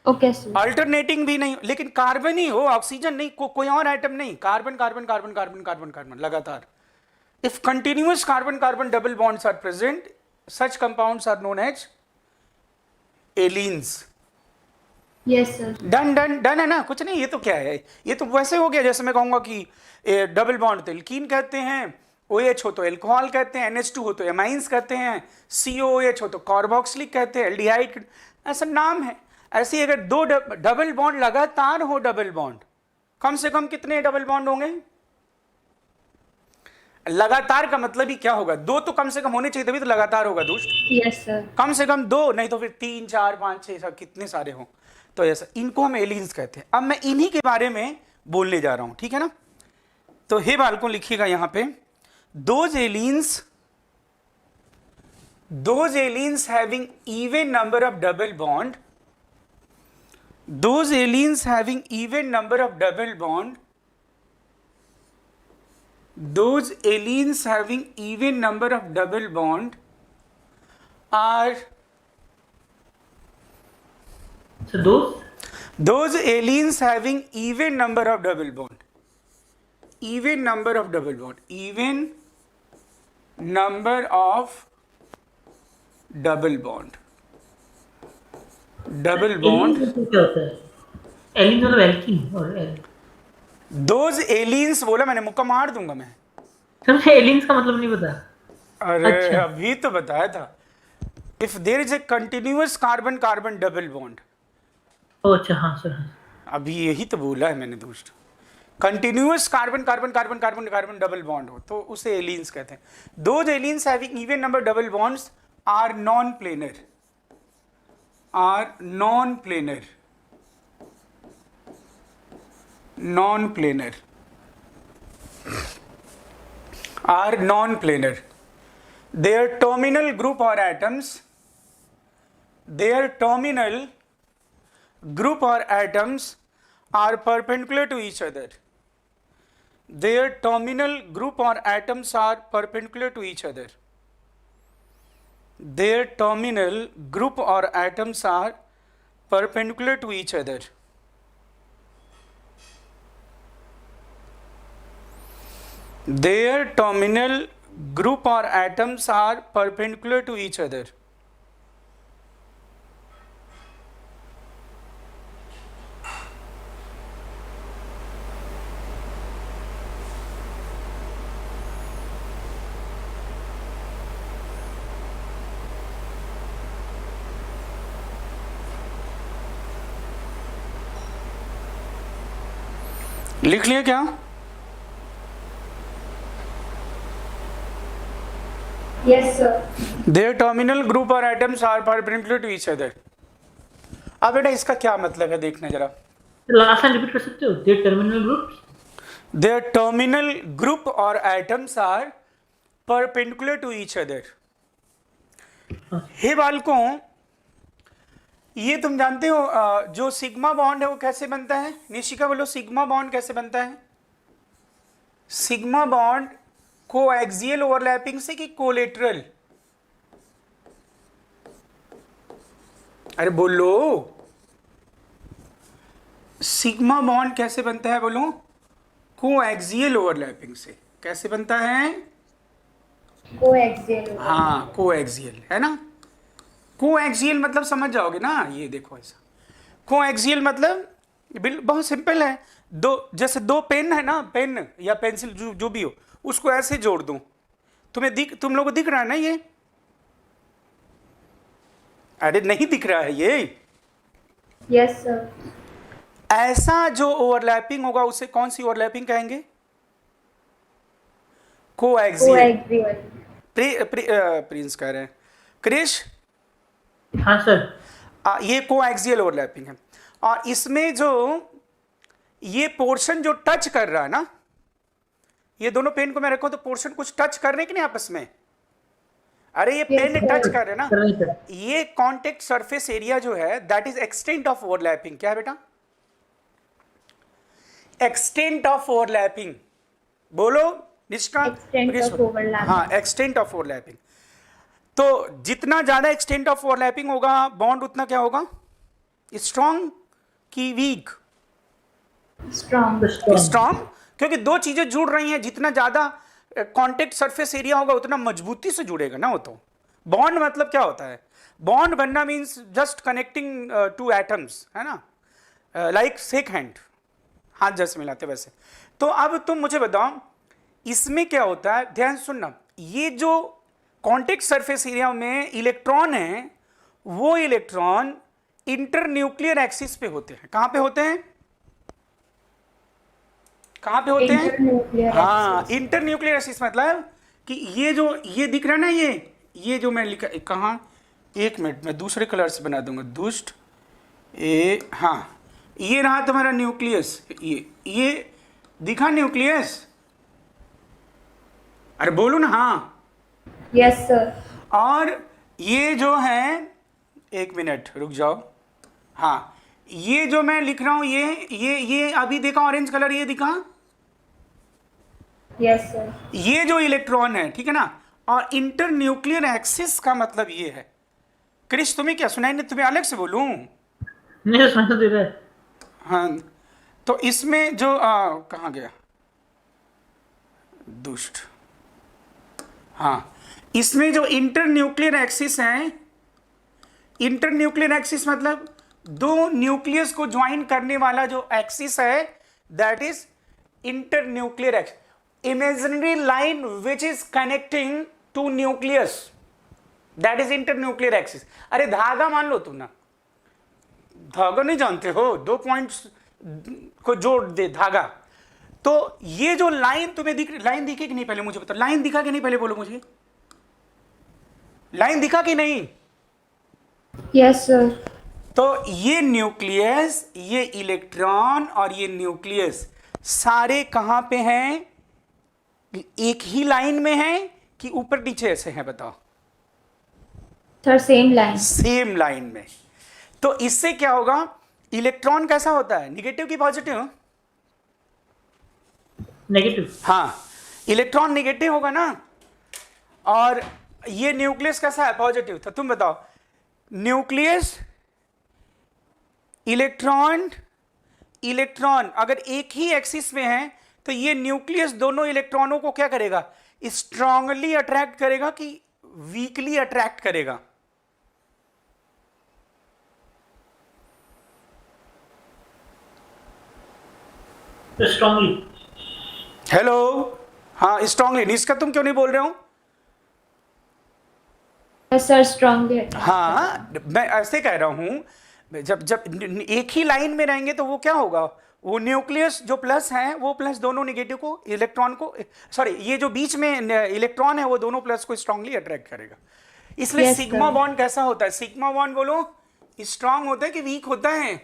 ओके सर।
अल्टरनेटिंग भी नहीं, लेकिन कार्बन ही हो, ऑक्सीजन नहीं, कोई और आइटम नहीं, carbon carbon carbon carbon carbon carbon लगातार। If continuous carbon carbon double bonds are present, such compounds are known as allenes.
Yes sir.
Done done done है ना, कुछ नहीं। ये तो क्या है, ये तो वैसे हो गया जैसे मैं कहूंगा कि डबल बॉन्ड तो एल्कीन कहते हैं, OH हो तो एल्कोहल कहते हैं, NH2 हो तो एमाइंस कहते हैं, COOH हो तो कार्बोक्सिलिक कहते हैं, एल्डिहाइड, ऐसा नाम है। ऐसे ही अगर दो डबल बॉन्ड लगातार हो, डबल बॉन्ड कम से कम कितने डबल बॉन्ड होंगे? लगातार का मतलब ही क्या होगा, 2 तो कम से कम होने चाहिए, तभी तो लगातार होगा दुष्ट।
Yes sir.
कम से कम 2, नहीं तो फिर 3 4 5 6 सब कितने सारे हों, तो ऐसा इनको हम एलियंस कहते हैं। अब मैं इन्हीं के बारे में बोलने जा रहा हूं, ठीक है ना। तो हे बालकों लिखिएगा यहां पे, those allenes having even number of double bond, those aliens having even number of double bond, those aliens having even number of double bond are,
So
those aliens having even number of double bond, even number of double bond, even number of double bond, double bond,
क्या होता है? एलिन मतलब एल्कीन और
दोज एलियंस बोला मैंने, मुक्का मार दूंगा मैं।
सर मुझे एलियंस का मतलब नहीं पता।
अरे
अच्छा।
अभी तो बताया था, if there is a continuous carbon carbon double bond.
ओ अच्छा, हाँ सर, हाँ।
अभी यही तो बोला है मैंने दोस्त, continuous carbon carbon carbon carbon carbon double bond हो तो उसे एलियंस कहते हैं। Those allenes having even number double bonds are non planar, are non-planar, non-planar, are non-planar. Their terminal group or atoms, their terminal group or atoms are perpendicular to each other. Their terminal group or atoms are perpendicular to each other. Their terminal group or atoms are perpendicular to each other. Their terminal group or atoms are perpendicular to each other. लिख लिया क्या?
Yes, sir.
Their terminal group or atoms are perpendicular to each other. अब बेटा इसका क्या मतलब है देखना जरा.
लास्ट लाइन रिपीट कर सकते हो? Their terminal groups,
Their terminal group or atoms are perpendicular to each other. हे बालकों, ये तुम जानते हो जो सिग्मा बॉन्ड है वो कैसे बनता है? निशिका बोलो, सिग्मा बॉन्ड कैसे बनता है? सिग्मा बॉन्ड कोएक्सियल ओवरलैपिंग से कि कोलेटरल? अरे बोलो, सिग्मा बॉन्ड कैसे बनता है? बोलो, कोएक्सियल ओवरलैपिंग से. कैसे बनता है?
Coaxial.
हाँ, कोएक्सियल है ना. कोएक्सियल मतलब समझ जाओगे ना. ये देखो ऐसा, कोएक्सियल मतलब बहुत सिंपल है. जैसे दो पेन है ना, पेन या पेंसिल जो भी हो, उसको ऐसे जोड़ दूं, तुम लोगों को दिख रहा है ना ये? अरे नहीं दिख रहा है ये?
Yes, sir.
ऐसा जो ओवरलैपिंग होगा उसे कौन सी ओवरलैपिंग कहेंगे? कोएक्सियल.
Coaxial.
प्रिंस कह रहे हैं. क्रिश,
हाँ सर,
ये कोएक्सियल ओवरलैपिंग है. और इसमें जो ये पोर्शन जो टच कर रहा है ना, ये दोनों पेन को मैं रखो तो पोर्शन कुछ टच कर रहे कि नहीं आपस में? अरे ये पेन
sir.
टच कर रहे ना,
कर रहे हैं सर।
ये कॉन्टेक्ट सरफेस एरिया जो है that is extent of overlapping. क्या है बेटा? Extent of overlapping. बोलो निष्का.
Extent of overlapping.
हाँ, एक्सटेंट ऑफ ओवरलैपिंग. तो जितना ज्यादा एक्सटेंट ऑफ ओवरलैपिंग होगा बॉन्ड उतना क्या होगा? स्ट्रॉन्ग की वीक?
Strong.
स्ट्रॉन्ग, क्योंकि दो चीजें जुड़ रही हैं. जितना ज्यादा कॉन्टेक्ट सरफेस एरिया होगा उतना मजबूती से जुड़ेगा ना वो. तो बॉन्ड मतलब क्या होता है? बॉन्ड बनना means just connecting two atoms, है ना. लाइक शेक हैंड, हाथ जैसे मिलाते वैसे. तो अब तुम मुझे बताओ इसमें क्या होता है. ध्यान सुनना, ये जो कॉन्टेक्ट सरफेस एरिया में इलेक्ट्रॉन है, वो इलेक्ट्रॉन इंटरन्यूक्लियर एक्सिस पे होते हैं. कहां पे होते हैं? कहां पे होते हैं?
Internuclear
हाँ,
axis.
इंटरन्यूक्लियर एक्सिस मतलब कि ये दिख रहा है ना, ये जो मैं लिखा कहाँ, एक मिनट मैं दूसरे कलर से बना दूंगा. दुष्ट हाँ, ये रहा तुम्हारा न्यूक्लियस. ये दिखा न्यूक्लियस? अरे बोलो ना. हाँ.
Yes, sir.
और ये जो है, एक मिनट रुक जाओ. हाँ, ये जो मैं लिख रहा हूं ये अभी देखा ऑरेंज कलर, ये दिखा?
Yes, sir.
ये जो इलेक्ट्रॉन है, ठीक है ना. और इंटरन्यूक्लियर एक्सिस का मतलब ये है. क्रिश तुम्हें क्या सुनाई नहीं? तुम्हें अलग से बोलूं?
नहीं सुना दे रहा है।
हाँ, तो इसमें जो कहाँ गया दुष्ट. हाँ, इसमें जो इंटरन्यूक्लियर एक्सिस है, इंटरन्यूक्लियर एक्सिस मतलब दो न्यूक्लियस को ज्वाइन करने वाला जो एक्सिस है that is internuclear axis. Imaginary line which is connecting to nucleus, that is internuclear axis. अरे धागा मान लो तुम ना, धागा नहीं जानते हो? दो पॉइंट्स को जोड़ दे धागा. तो ये जो लाइन तुम्हें लाइन दिखे कि नहीं? पहले मुझे बताओ, लाइन दिखा कि नहीं? पहले बोलो मुझे, लाइन दिखा कि नहीं?
Yes, sir.
तो ये न्यूक्लियस, ये इलेक्ट्रॉन और ये न्यूक्लियस सारे कहां पे हैं? एक ही लाइन में हैं कि ऊपर नीचे ऐसे हैं? बताओ.
Sir, same line.
Same line में. तो इससे क्या होगा? इलेक्ट्रॉन कैसा होता है? निगेटिव की पॉजिटिव?
नेगेटिव।
हाँ, इलेक्ट्रॉन निगेटिव होगा ना. और ये न्यूक्लियस कैसा है? पॉजिटिव. तो तुम बताओ, न्यूक्लियस, इलेक्ट्रॉन, इलेक्ट्रॉन अगर एक ही एक्सिस में है तो ये न्यूक्लियस दोनों इलेक्ट्रॉनों को क्या करेगा? स्ट्रांगली अट्रैक्ट करेगा कि वीकली अट्रैक्ट करेगा?
स्ट्रांगली।
हेलो. हाँ, स्ट्रांगली. इसका तुम क्यों नहीं बोल रहे हो?
Yes, sir, strongly.
हाँ, मैं ऐसे कह रहा हूं, जब एक ही लाइन में रहेंगे तो वो क्या होगा? वो न्यूक्लियस जो प्लस है वो प्लस दोनों निगेटिव को इलेक्ट्रॉन को, सॉरी ये जो बीच में इलेक्ट्रॉन है वो दोनों प्लस को स्ट्रांगली अट्रैक्ट करेगा। इसलिए
Yes,
सिग्मा
sir.
बॉन्ड कैसा होता है? सिग्मा बॉन्ड बोलो स्ट्रांग होता है कि वीक होता है?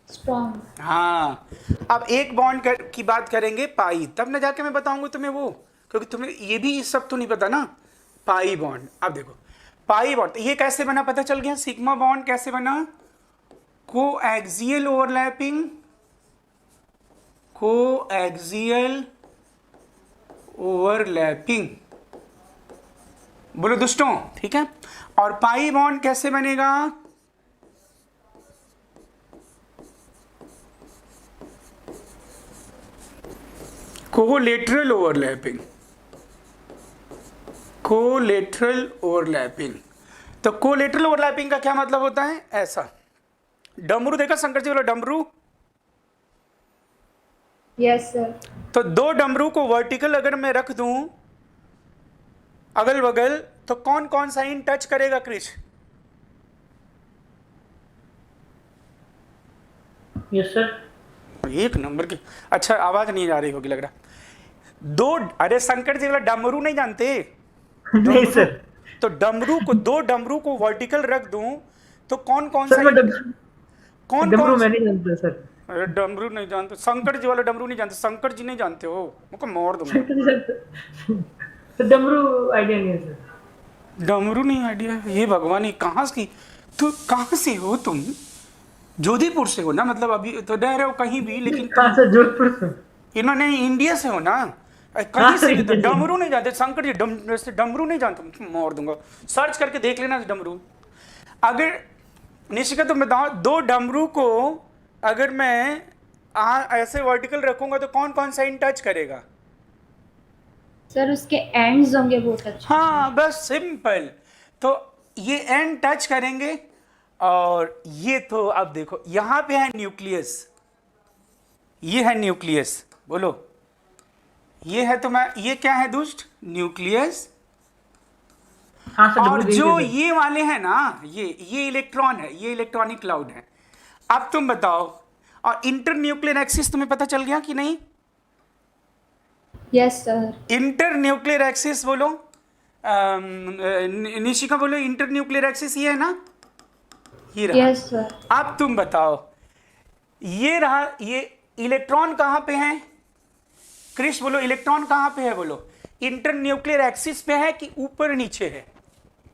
स्ट्रॉन्ग।
हाँ। अब एक बॉन्ड की बात करेंगे पाई, तब ना जाके मैं बताऊंगा तुम्हें वो, क्योंकि तुम्हें ये भी सब तो नहीं पता ना। पाई बॉन्ड, अब देखो पाई बॉन्ड ये कैसे बना पता चल गया। सिग्मा बॉन्ड कैसे बना? कोएक्सियल ओवरलैपिंग, कोएक्सियल ओवरलैपिंग, बोलो दोस्तों, ठीक है। और पाई बॉन्ड कैसे बनेगा? Collateral overlapping, collateral overlapping. तो कोलेटरल ओवरलैपिंग का क्या मतलब होता है? ऐसा डमरू देखा शंकर जी वाला डमरू?
Yes sir.
तो दो डमरू को वर्टिकल अगर मैं रख दूं अगल बगल, तो कौन कौन सा इन टच करेगा क्रिश?
Yes sir.
एक नंबर की। अच्छा आवाज नहीं आ रही होगी लग रहा। दो, अरे शंकर जी वाला डमरू नहीं जानते?
नहीं सर।
तो डमरू को, दो डमरू को वर्टिकल रख दूं तो कौन कौन
सर
सा
मैं
कौन
डमरू
कौन
मैं नहीं जानता सर।
अरे डमरू नहीं जानते? शंकर जी वाला डमरू नहीं जानते? शंकर जी नहीं जानते हो? मुझको मार दूंगा।
सर डमरू आइडिया नहीं है सर।
डमरू नहीं आइडिया? ये भगवान, ये कहाँ से? तू कहाँ से हो तुम? जोधपुर से हो ना? मतलब अभी तो रह रहे हो कहीं भी, लेकिन
हाँ सर जोधपुर से।
इन्होंने इंडिया से हो ना? कहीं
हाँ,
से भी तो
इंडिया से।
डमरू नहीं जानते? शंकर जी डमरू नहीं जानते? मार दूंगा। सर्च करके देख लेना डमरू। अगर निशिका तुम बताओ, दो डमरू को अगर मैं ऐसे वर्टिकल रखूंगा तो कौन कौन सा इन टच करेगा?
सर उसके एंड्स होंगे बहुत अच्छे।
हाँ बस सिंपल। तो ये एंड टच करेंगे। और ये तो अब देखो यहां पे है न्यूक्लियस, ये है न्यूक्लियस, बोलो ये है। तो मैं, ये क्या है दुष्ट? न्यूक्लियस।
हाँ सर
और
डमरू देख
जो
लिया सर।
ये वाले हैं ना, ये इलेक्ट्रॉन है, ये इलेक्ट्रॉनिक क्लाउड है। अब तुम बताओ, और इंटर न्यूक्लियर एक्सिस तुम्हें पता चल गया कि नहीं?
Yes sir.
Inter nuclear axis बोलो, निशिका बोलो, इंटर न्यूक्लियर एक्सिस ये है ना? ये रहा।
Yes sir.
अब तुम बताओ, ये रहा, ये इलेक्ट्रॉन कहां पे है? क्रिश बोलो इलेक्ट्रॉन कहां पे है? बोलो इंटर न्यूक्लियर एक्सिस पे है कि ऊपर नीचे है?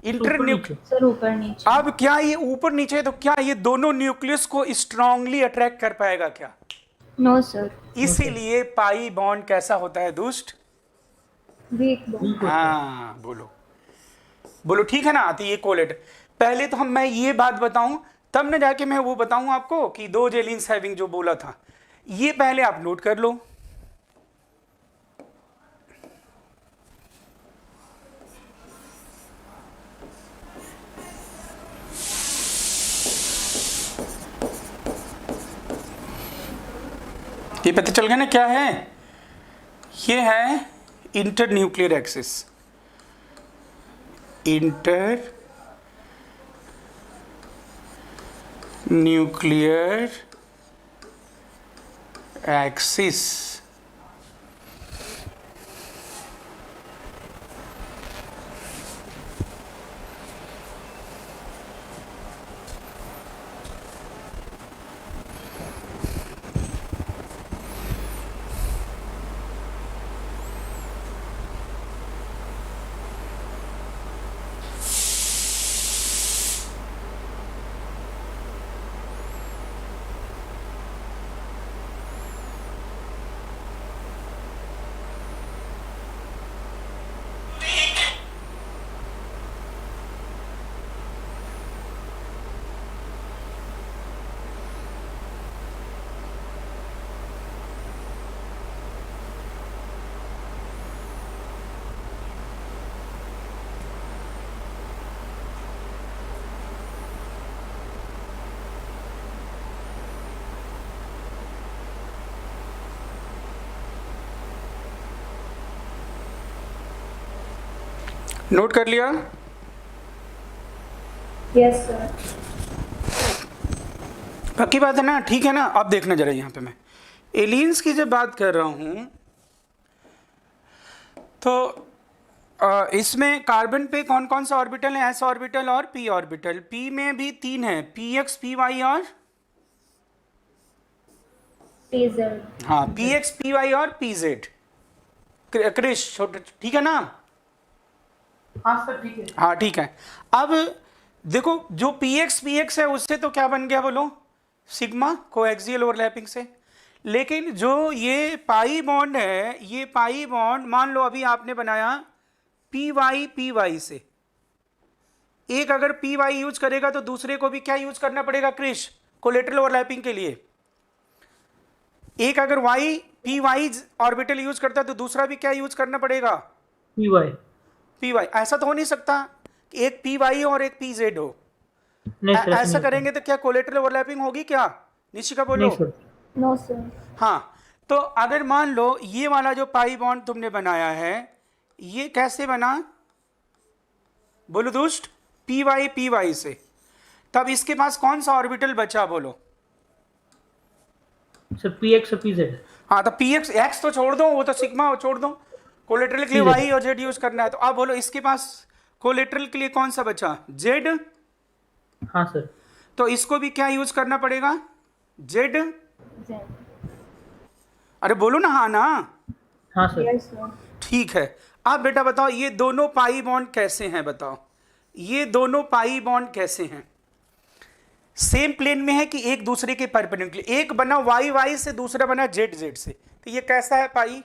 इंटर
ऊपर
न्यूक्लियर।
नीचे।
सर ऊपर नीचे।
अब क्या ये ऊपर नीचे है तो क्या ये दोनों न्यूक्लियस को स्ट्रांगली अट्रैक्ट कर पाएगा क्या?
No sir.
इसीलिए पाई बॉन्ड कैसा होता है दुष्ट?
Weak bond.
हाँ बोलो, बोलो ठीक है ना? आती ये कोलेट। पहले तो मैं ये बात बताऊं, तब न जाके मैं वो बताऊं आपको कि दो जेलिन्स हैविंग जो बोला था, ये पहले आप नोट कर लो। ये पता चल गया ना क्या है? ये है inter nuclear axis, inter nuclear axis. Note कर लिया?
Yes sir.
पक्की बात है ना, ठीक है ना। अब देखना जरा, यहाँ पे मैं एलियंस की जब बात कर रहा हूं तो इसमें कार्बन पे कौन कौन सा ऑर्बिटल है? एस ऑर्बिटल और पी ऑर्बिटल। पी में भी 3 है, पी एक्स, पी वाई और
PZ।
हाँ पी एक्स, पी वाई और पी जेड। क्रिश ठीक है ना?
हाँ सर ठीक है।
हाँ ठीक है। अब देखो जो पी एक्स है उससे तो क्या बन गया बोलो? सिग्मा, कोएक्सियल ओवरलैपिंग से। लेकिन जो ये पाई बॉन्ड है, ये पाई बॉन्ड मान लो अभी आपने बनाया पी वाई से, एक अगर पी वाई यूज करेगा तो दूसरे को भी क्या यूज करना पड़ेगा क्रिश? कोलेटरल ओवरलैपिंग के लिए। एक अगर Y P Y orbital use करता है तो दूसरा भी क्या यूज करना पड़ेगा?
P Y.
ऐसा तो हो नहीं सकता कि एक पी वाई और एक पी जेड हो।
नहीं सर,
ऐसा करेंगे तो क्या कोलेटरल ओवरलैपिंग होगी क्या? निशिका बोलो।
नहीं सर।
No sir.
हाँ, तो अगर मान लो ये वाला जो पाई बॉन्ड तुमने बनाया है, ये कैसे बना बोलो दुष्ट? पी वाई से। तब इसके पास कौन सा ऑर्बिटल बचा बोलो?
सर पी एक्स और पी जेड।
हाँ तो पी एक्स तो छोड़ दो, वो तो सिग्मा छोड़ दो, कोलेटरल के लिए वाई और जेड यूज करना है। तो अब बोलो इसके पास कोलेटरल के लिए कौन सा बचा? जेड।
हाँ सर।
तो इसको भी क्या यूज करना पड़ेगा? जेड। अरे बोलो ना, हाँ ना?
हाँ सर।
Yes sir.
ठीक है। अब बेटा बताओ ये दोनों पाई बॉन्ड कैसे हैं? बताओ ये दोनों पाई बॉन्ड कैसे हैं? सेम प्लेन में है कि एक दूसरे के परपेंडिकुलर? एक बना वाई से, दूसरा बना जेड से। तो ये कैसा है पाई?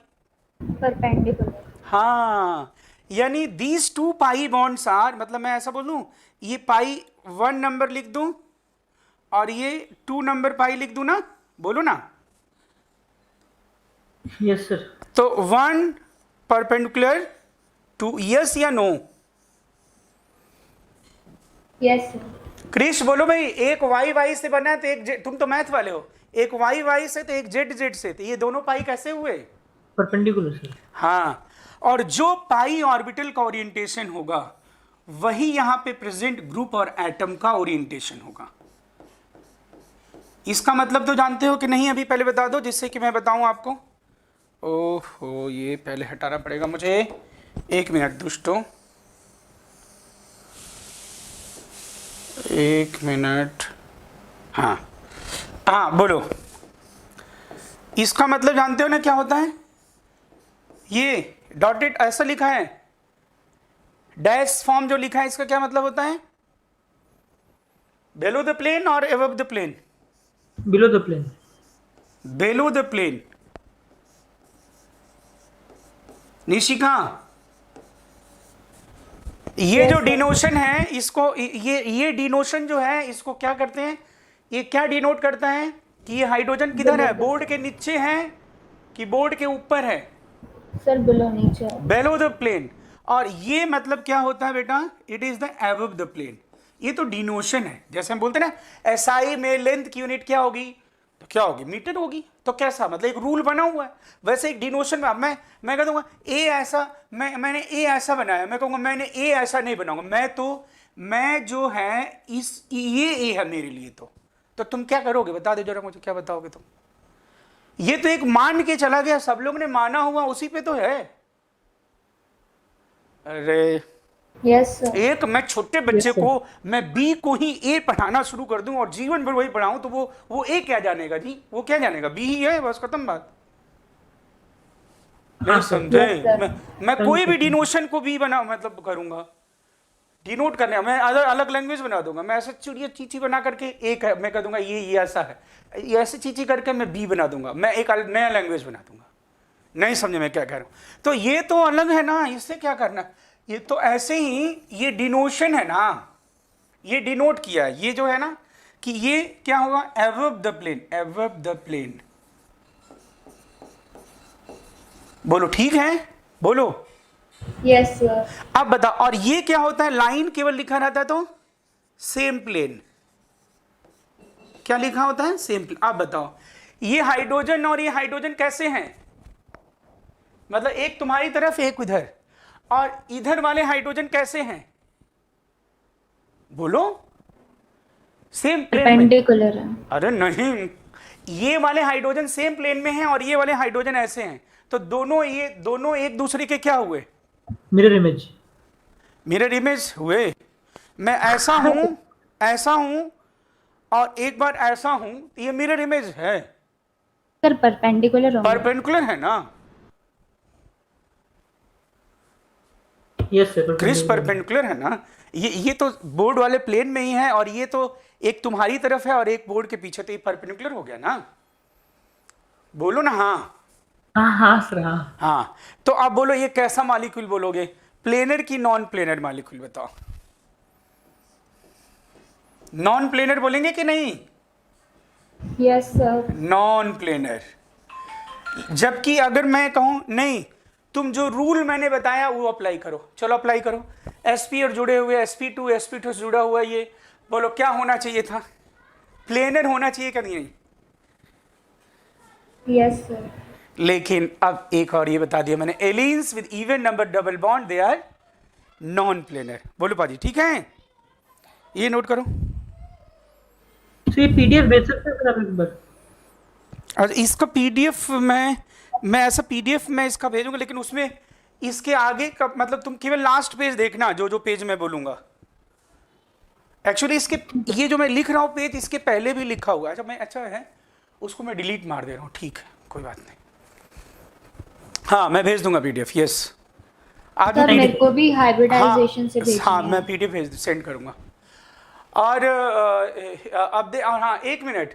परपेंडिकुलर।
हाँ, यानी these two pi bonds are, मतलब मैं ऐसा बोलूं, ये पाई 1 नंबर लिख दूं और ये 2 नंबर पाई लिख दूं ना? बोलो ना।
Yes sir.
तो 1 परपेंडिकुलर 2, यस या नो?
Yes sir.
क्रिश बोलो भाई, एक वाई से बना है तो एक जेड, तुम तो मैथ वाले हो, एक वाई से तो एक जेड से, तो ये दोनों पाई कैसे हुए?
Perpendicular sir.
हाँ, और जो पाई ऑर्बिटल का ओरिएंटेशन होगा वही यहां पे प्रेजेंट ग्रुप और एटम का ओरिएंटेशन होगा। इसका मतलब तो जानते हो कि नहीं? अभी पहले बता दो जिससे कि मैं बताऊं आपको। ओहो, ये पहले हटाना पड़ेगा मुझे, 1 मिनट दुष्टो, 1 मिनट। हाँ हाँ बोलो। इसका मतलब जानते हो ना क्या होता है? ये डॉटेड ऐसा लिखा है, डैश फॉर्म जो लिखा है, इसका क्या मतलब होता है? बेलो द प्लेन और above the plane?
Below the plane.
Below the plane. Nishika, ये जो डिनोशन है इसको, ये डिनोशन जो है इसको क्या करते हैं? ये क्या डिनोट करता है कि ये हाइड्रोजन किधर है? बोर्ड के नीचे है कि बोर्ड के ऊपर है?
सर बिलो नीचे।
Below the plane. और ये मतलब क्या होता है बेटा? It is the above the plane. ये तो डिनोशन है। जैसे हम बोलते हैं ना एसआई में लेंथ की यूनिट क्या होगी? तो क्या होगी? मीटर होगी। तो कैसा मतलब एक रूल बना हुआ है, वैसे एक डिनोशन में मैं कह दूंगा ए ऐसा, मैंने ए ऐसा बनाया, मैं कहूंगा मैंने ए ऐसा नहीं बनाऊंगा, मैं जो है ये ए है मेरे लिए। तो तुम क्या करोगे? बता दो जरा मुझे, क्या बताओगे तुम? ये तो एक मान के चला गया, सब लोग ने माना हुआ उसी पे तो है। अरे
यस सर।
एक मैं छोटे बच्चे को मैं बी को ही ए पढ़ाना शुरू कर दूं और जीवन भर वही पढ़ाऊं तो वो ए क्या जानेगा जी? वो क्या जानेगा? बी ही है, बस खत्म बात। नहीं समझे? मैं कोई भी डिनोशन को बी बना मतलब करूंगा, डिनोट करने, मैं अलग लैंग्वेज बना दूंगा। मैं ऐसा चिड़िया चीची बना करके एक मैं कह दूंगा ये ऐसा है, ये ऐसे चीची करके मैं बी बना दूंगा, मैं एक नया लैंग्वेज बना दूंगा। नहीं समझे मैं क्या कह रहा हूं? तो ये तो अलग है ना, इससे क्या करना? ये तो ऐसे ही ये डिनोशन है ना, ये डिनोट किया, ये जो है ना कि ये क्या होगा? Above the plane, above the plane. बोलो ठीक है? बोलो
यस सर।
अब बताओ, और ये क्या होता है? लाइन केवल लिखा रहता है तो सेम प्लेन। क्या लिखा होता है? Same plane. अब बताओ ये हाइड्रोजन और ये हाइड्रोजन कैसे हैं? मतलब एक तुम्हारी तरफ एक इधर, और इधर वाले हाइड्रोजन कैसे हैं? बोलो सेम प्लेन में।
परपेंडिकुलर है।
अरे नहीं, ये वाले हाइड्रोजन सेम प्लेन में हैं और ये वाले हाइड्रोजन ऐसे हैं, तो ये दोनों एक दूसरे के क्या हुए?
Mirror image.
मिरर इमेज हुए। मैं ऐसा हूं और एक बार ऐसा हूं, तो ये मिरर इमेज है,
सर परपेंडिकुलर होंगे।
परपेंडिकुलर है ना
यस सर,
क्रिस, परपेंडिकुलर है ना। ये तो बोर्ड वाले प्लेन में ही है और ये तो एक तुम्हारी तरफ है और एक बोर्ड के पीछे, तो ये परपेंडिकुलर हो गया ना। बोलो ना हाँ।
हाँ हाँ सर हाँ।
हाँ, तो आप बोलो ये कैसा मॉलिक्यूल बोलोगे, प्लेनर की नॉन प्लेनर मॉलिक्यूल बताओ। नॉन प्लेनर बोलेंगे कि नहीं?
Yes sir.
Non planar. जबकि अगर मैं कहूं नहीं, तुम जो रूल मैंने बताया वो अप्लाई करो, चलो अप्लाई करो। sp और जुड़े हुए sp2 से जुड़ा हुआ, ये बोलो क्या होना चाहिए था? प्लेनर होना चाहिए क्या नहीं?
Yes sir.
लेकिन अब एक और ये बता दिया मैंने, allenes with even number double bond they are non planar. बोलो पाजी ठीक है, ये नोट करो।
तो ये पीडीएफ भेज सकते हैं सर आप एक बार?
और इसका पीडीएफ मैं ऐसा पीडीएफ मैं इसका भेजूंगा, लेकिन उसमें इसके आगे का मतलब तुम केवल लास्ट पेज देखना, जो पेज मैं बोलूंगा। एक्चुअली इसके ये जो मैं लिख रहा हूँ पेज, इसके पहले भी लिखा हुआ है। अच्छा है, उसको मैं डिलीट मार दे रहा हूँ, ठीक है कोई बात नहीं। हाँ मैं भेज दूंगा पीडीएफ। यस आज
सर मेरे को भी हाइब्रिडाइजेशन से भेजना
हाँ
है।
मैं पीडीएफ सेंड करूंगा। और अब और हाँ एक मिनट,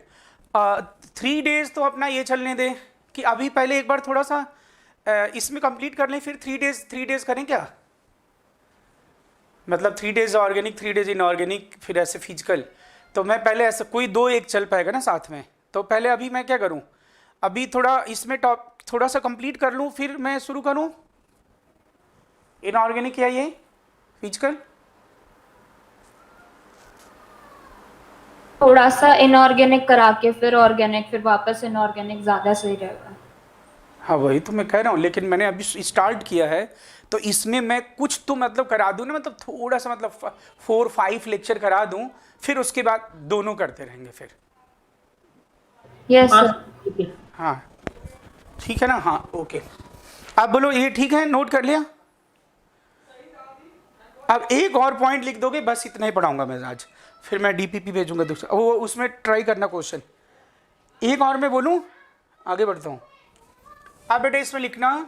3 डेज तो अपना ये चलने दे कि अभी पहले एक बार थोड़ा सा इसमें कंप्लीट कर लें, फिर 3 डेज करें क्या? मतलब 3 डेज ऑर्गेनिक, 3 डेज इनऑर्गेनिक, फिर ऐसे फिजिकल। तो मैं पहले ऐसा कोई 2-1 चल पाएगा ना साथ में, तो पहले अभी मैं क्या करूं, अभी थोड़ा इसमें थोड़ा सा कंप्लीट कर लूं, फिर मैं शुरू करूं इनऑर्गेनिक या ये फिजिकल।
थोड़ा सा इनऑर्गेनिक करा के फिर ऑर्गेनिक, फिर वापस इनऑर्गेनिक, ज्यादा सही रहेगा।
हाँ वही तो मैं कह रहा हूँ, लेकिन मैंने अभी स्टार्ट किया है, तो इसमें मैं कुछ तो मतलब करा दूँ ना, मतलब थोड़ा सा मतलब 4-5 लेक्चर करा दूँ, फिर उसके बाद दोनों करते रहेंगे फिर।
यस
हाँ
सर।
ठीक है।
हाँ ठीक है ना, हाँ ओके। आप बोलो ये ठीक है, नोट कर लिया? अब एक और पॉइंट लिख दोगे, बस इतना ही पढ़ाऊंगा मैं आज, फिर मैं डीपीपी भेजूंगा दूसरा, वो उसमें ट्राई करना क्वेश्चन। एक और मैं बोलूं, आगे बढ़ता हूं। अब बेटा इसमें लिखना,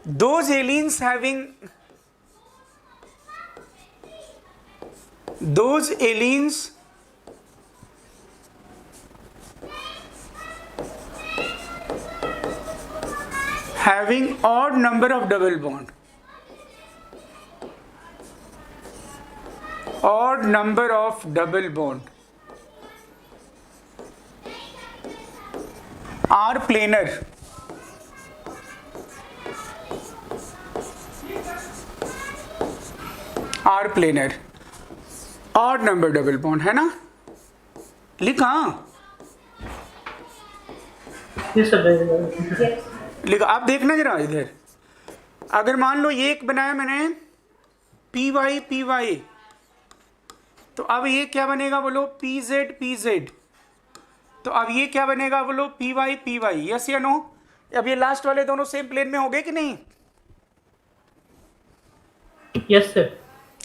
those aliens having odd number of double bond, odd number of double bond are planar, odd number double bond है ना, लिखा
ये सब भेज
लिखा। आप देखना जरा इधर, अगर मान लो ये एक बनाया मैंने py, तो अब ये क्या बनेगा बोलो, pz, तो अब ये क्या बनेगा बोलो, py, यस या नो? अब ये लास्ट वाले दोनों सेम प्लेन में हो गए कि नहीं?
Yes sir.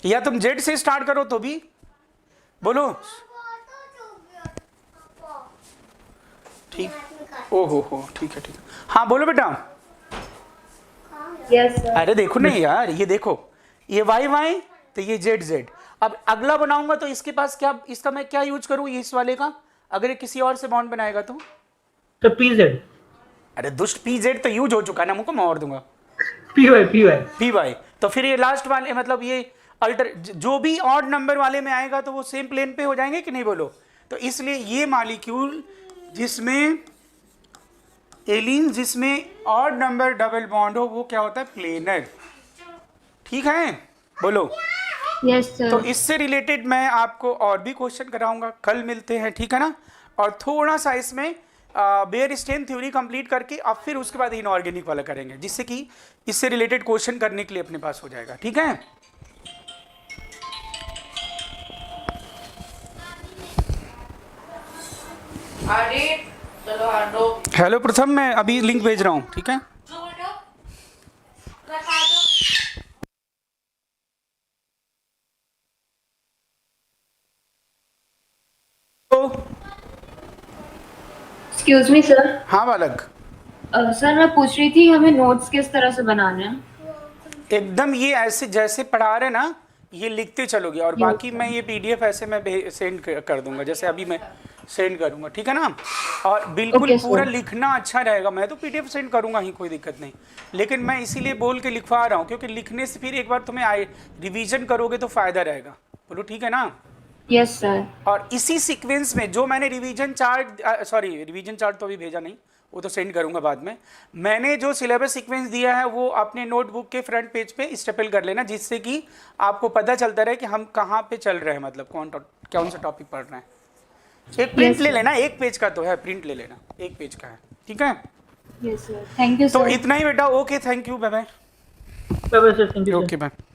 या तुम z से स्टार्ट करो तो भी बोलो, ठीक। ओहो ठीक है। हाँ बोलो बेटा।
Yes sir.
अरे देखो नहीं यार, ये देखो, ये y, तो ये z। अब अगला बनाऊंगा तो इसके पास क्या, इसका मैं क्या यूज करूं इस वाले का, अगर ये किसी और से बॉन्ड बनाएगा तो
पीजेड।
अरे दुष्ट pz तो यूज हो चुका ना, मुझको मैं और दूंगा
पी वाई।
तो फिर ये लास्ट वाले मतलब ये अल्टर जो भी ऑड नंबर वाले में आएगा तो वो सेम प्लेन पे हो जाएंगे कि नहीं बोलो? तो इसलिए ये मॉलिक्यूल जिसमें एलिन जिसमें ऑड नंबर डबल बॉन्ड हो वो क्या होता है, प्लेनर। ठीक है बोलो।
Yes sir.
तो इससे रिलेटेड मैं आपको और भी क्वेश्चन कराऊंगा, कल मिलते हैं, ठीक है ना? और थोड़ा सा इसमें बेयर स्टेन थ्योरी कंप्लीट करके अब फिर उसके बाद इनऑर्गेनिक वाला करेंगे, जिससे कि इससे रिलेटेड क्वेश्चन करने के लिए अपने पास हो जाएगा। ठीक है, हेलो प्रथम, मैं अभी लिंक भेज रहा हूँ, ठीक है? तो
एक्सक्यूज मी सर।
हाँ बालक,
सर मैं पूछ रही थी हमें नोट्स किस तरह से बनाने हैं?
एकदम ये ऐसे जैसे पढ़ा रहे ना, ये लिखते चलोगे, और बाकी मैं ये पीडीएफ ऐसे मैं सेंड कर दूंगा, जैसे अभी मैं सेंड करूंगा, ठीक है ना? और बिल्कुल
Okay,
पूरा
sir.
लिखना अच्छा रहेगा। मैं तो पीडीएफ सेंड करूंगा ही, कोई दिक्कत नहीं, लेकिन मैं इसीलिए बोल के लिखवा रहा हूँ क्योंकि लिखने से फिर एक बार तुम्हें रिवीजन करोगे तो फायदा रहेगा। बोलो ठीक है ना?
Yes sir.
और इसी सीक्वेंस में जो मैंने रिवीजन चार्ट तो अभी भेजा नहीं, वो तो सेंड करूंगा बाद में। मैंने जो सिलेबस सीक्वेंस दिया है वो अपने नोटबुक के फ्रंट पेज पे स्टेपल कर लेना, जिससे कि आपको पता चलता रहे कि हम कहाँ पे चल रहे हैं, मतलब कौन सा टॉपिक पढ़ रहे हैं। एक प्रिंट
Yes,
ले
sir.
लेना, एक पेज का तो है, प्रिंट ले लेना, एक पेज का है, ठीक है?
यस सर, थैंक यू
तो
सर।
इतना ही बेटा, okay, thank you, bye bye.
Bye bye, sir. Thank you, sir.
Okay bye.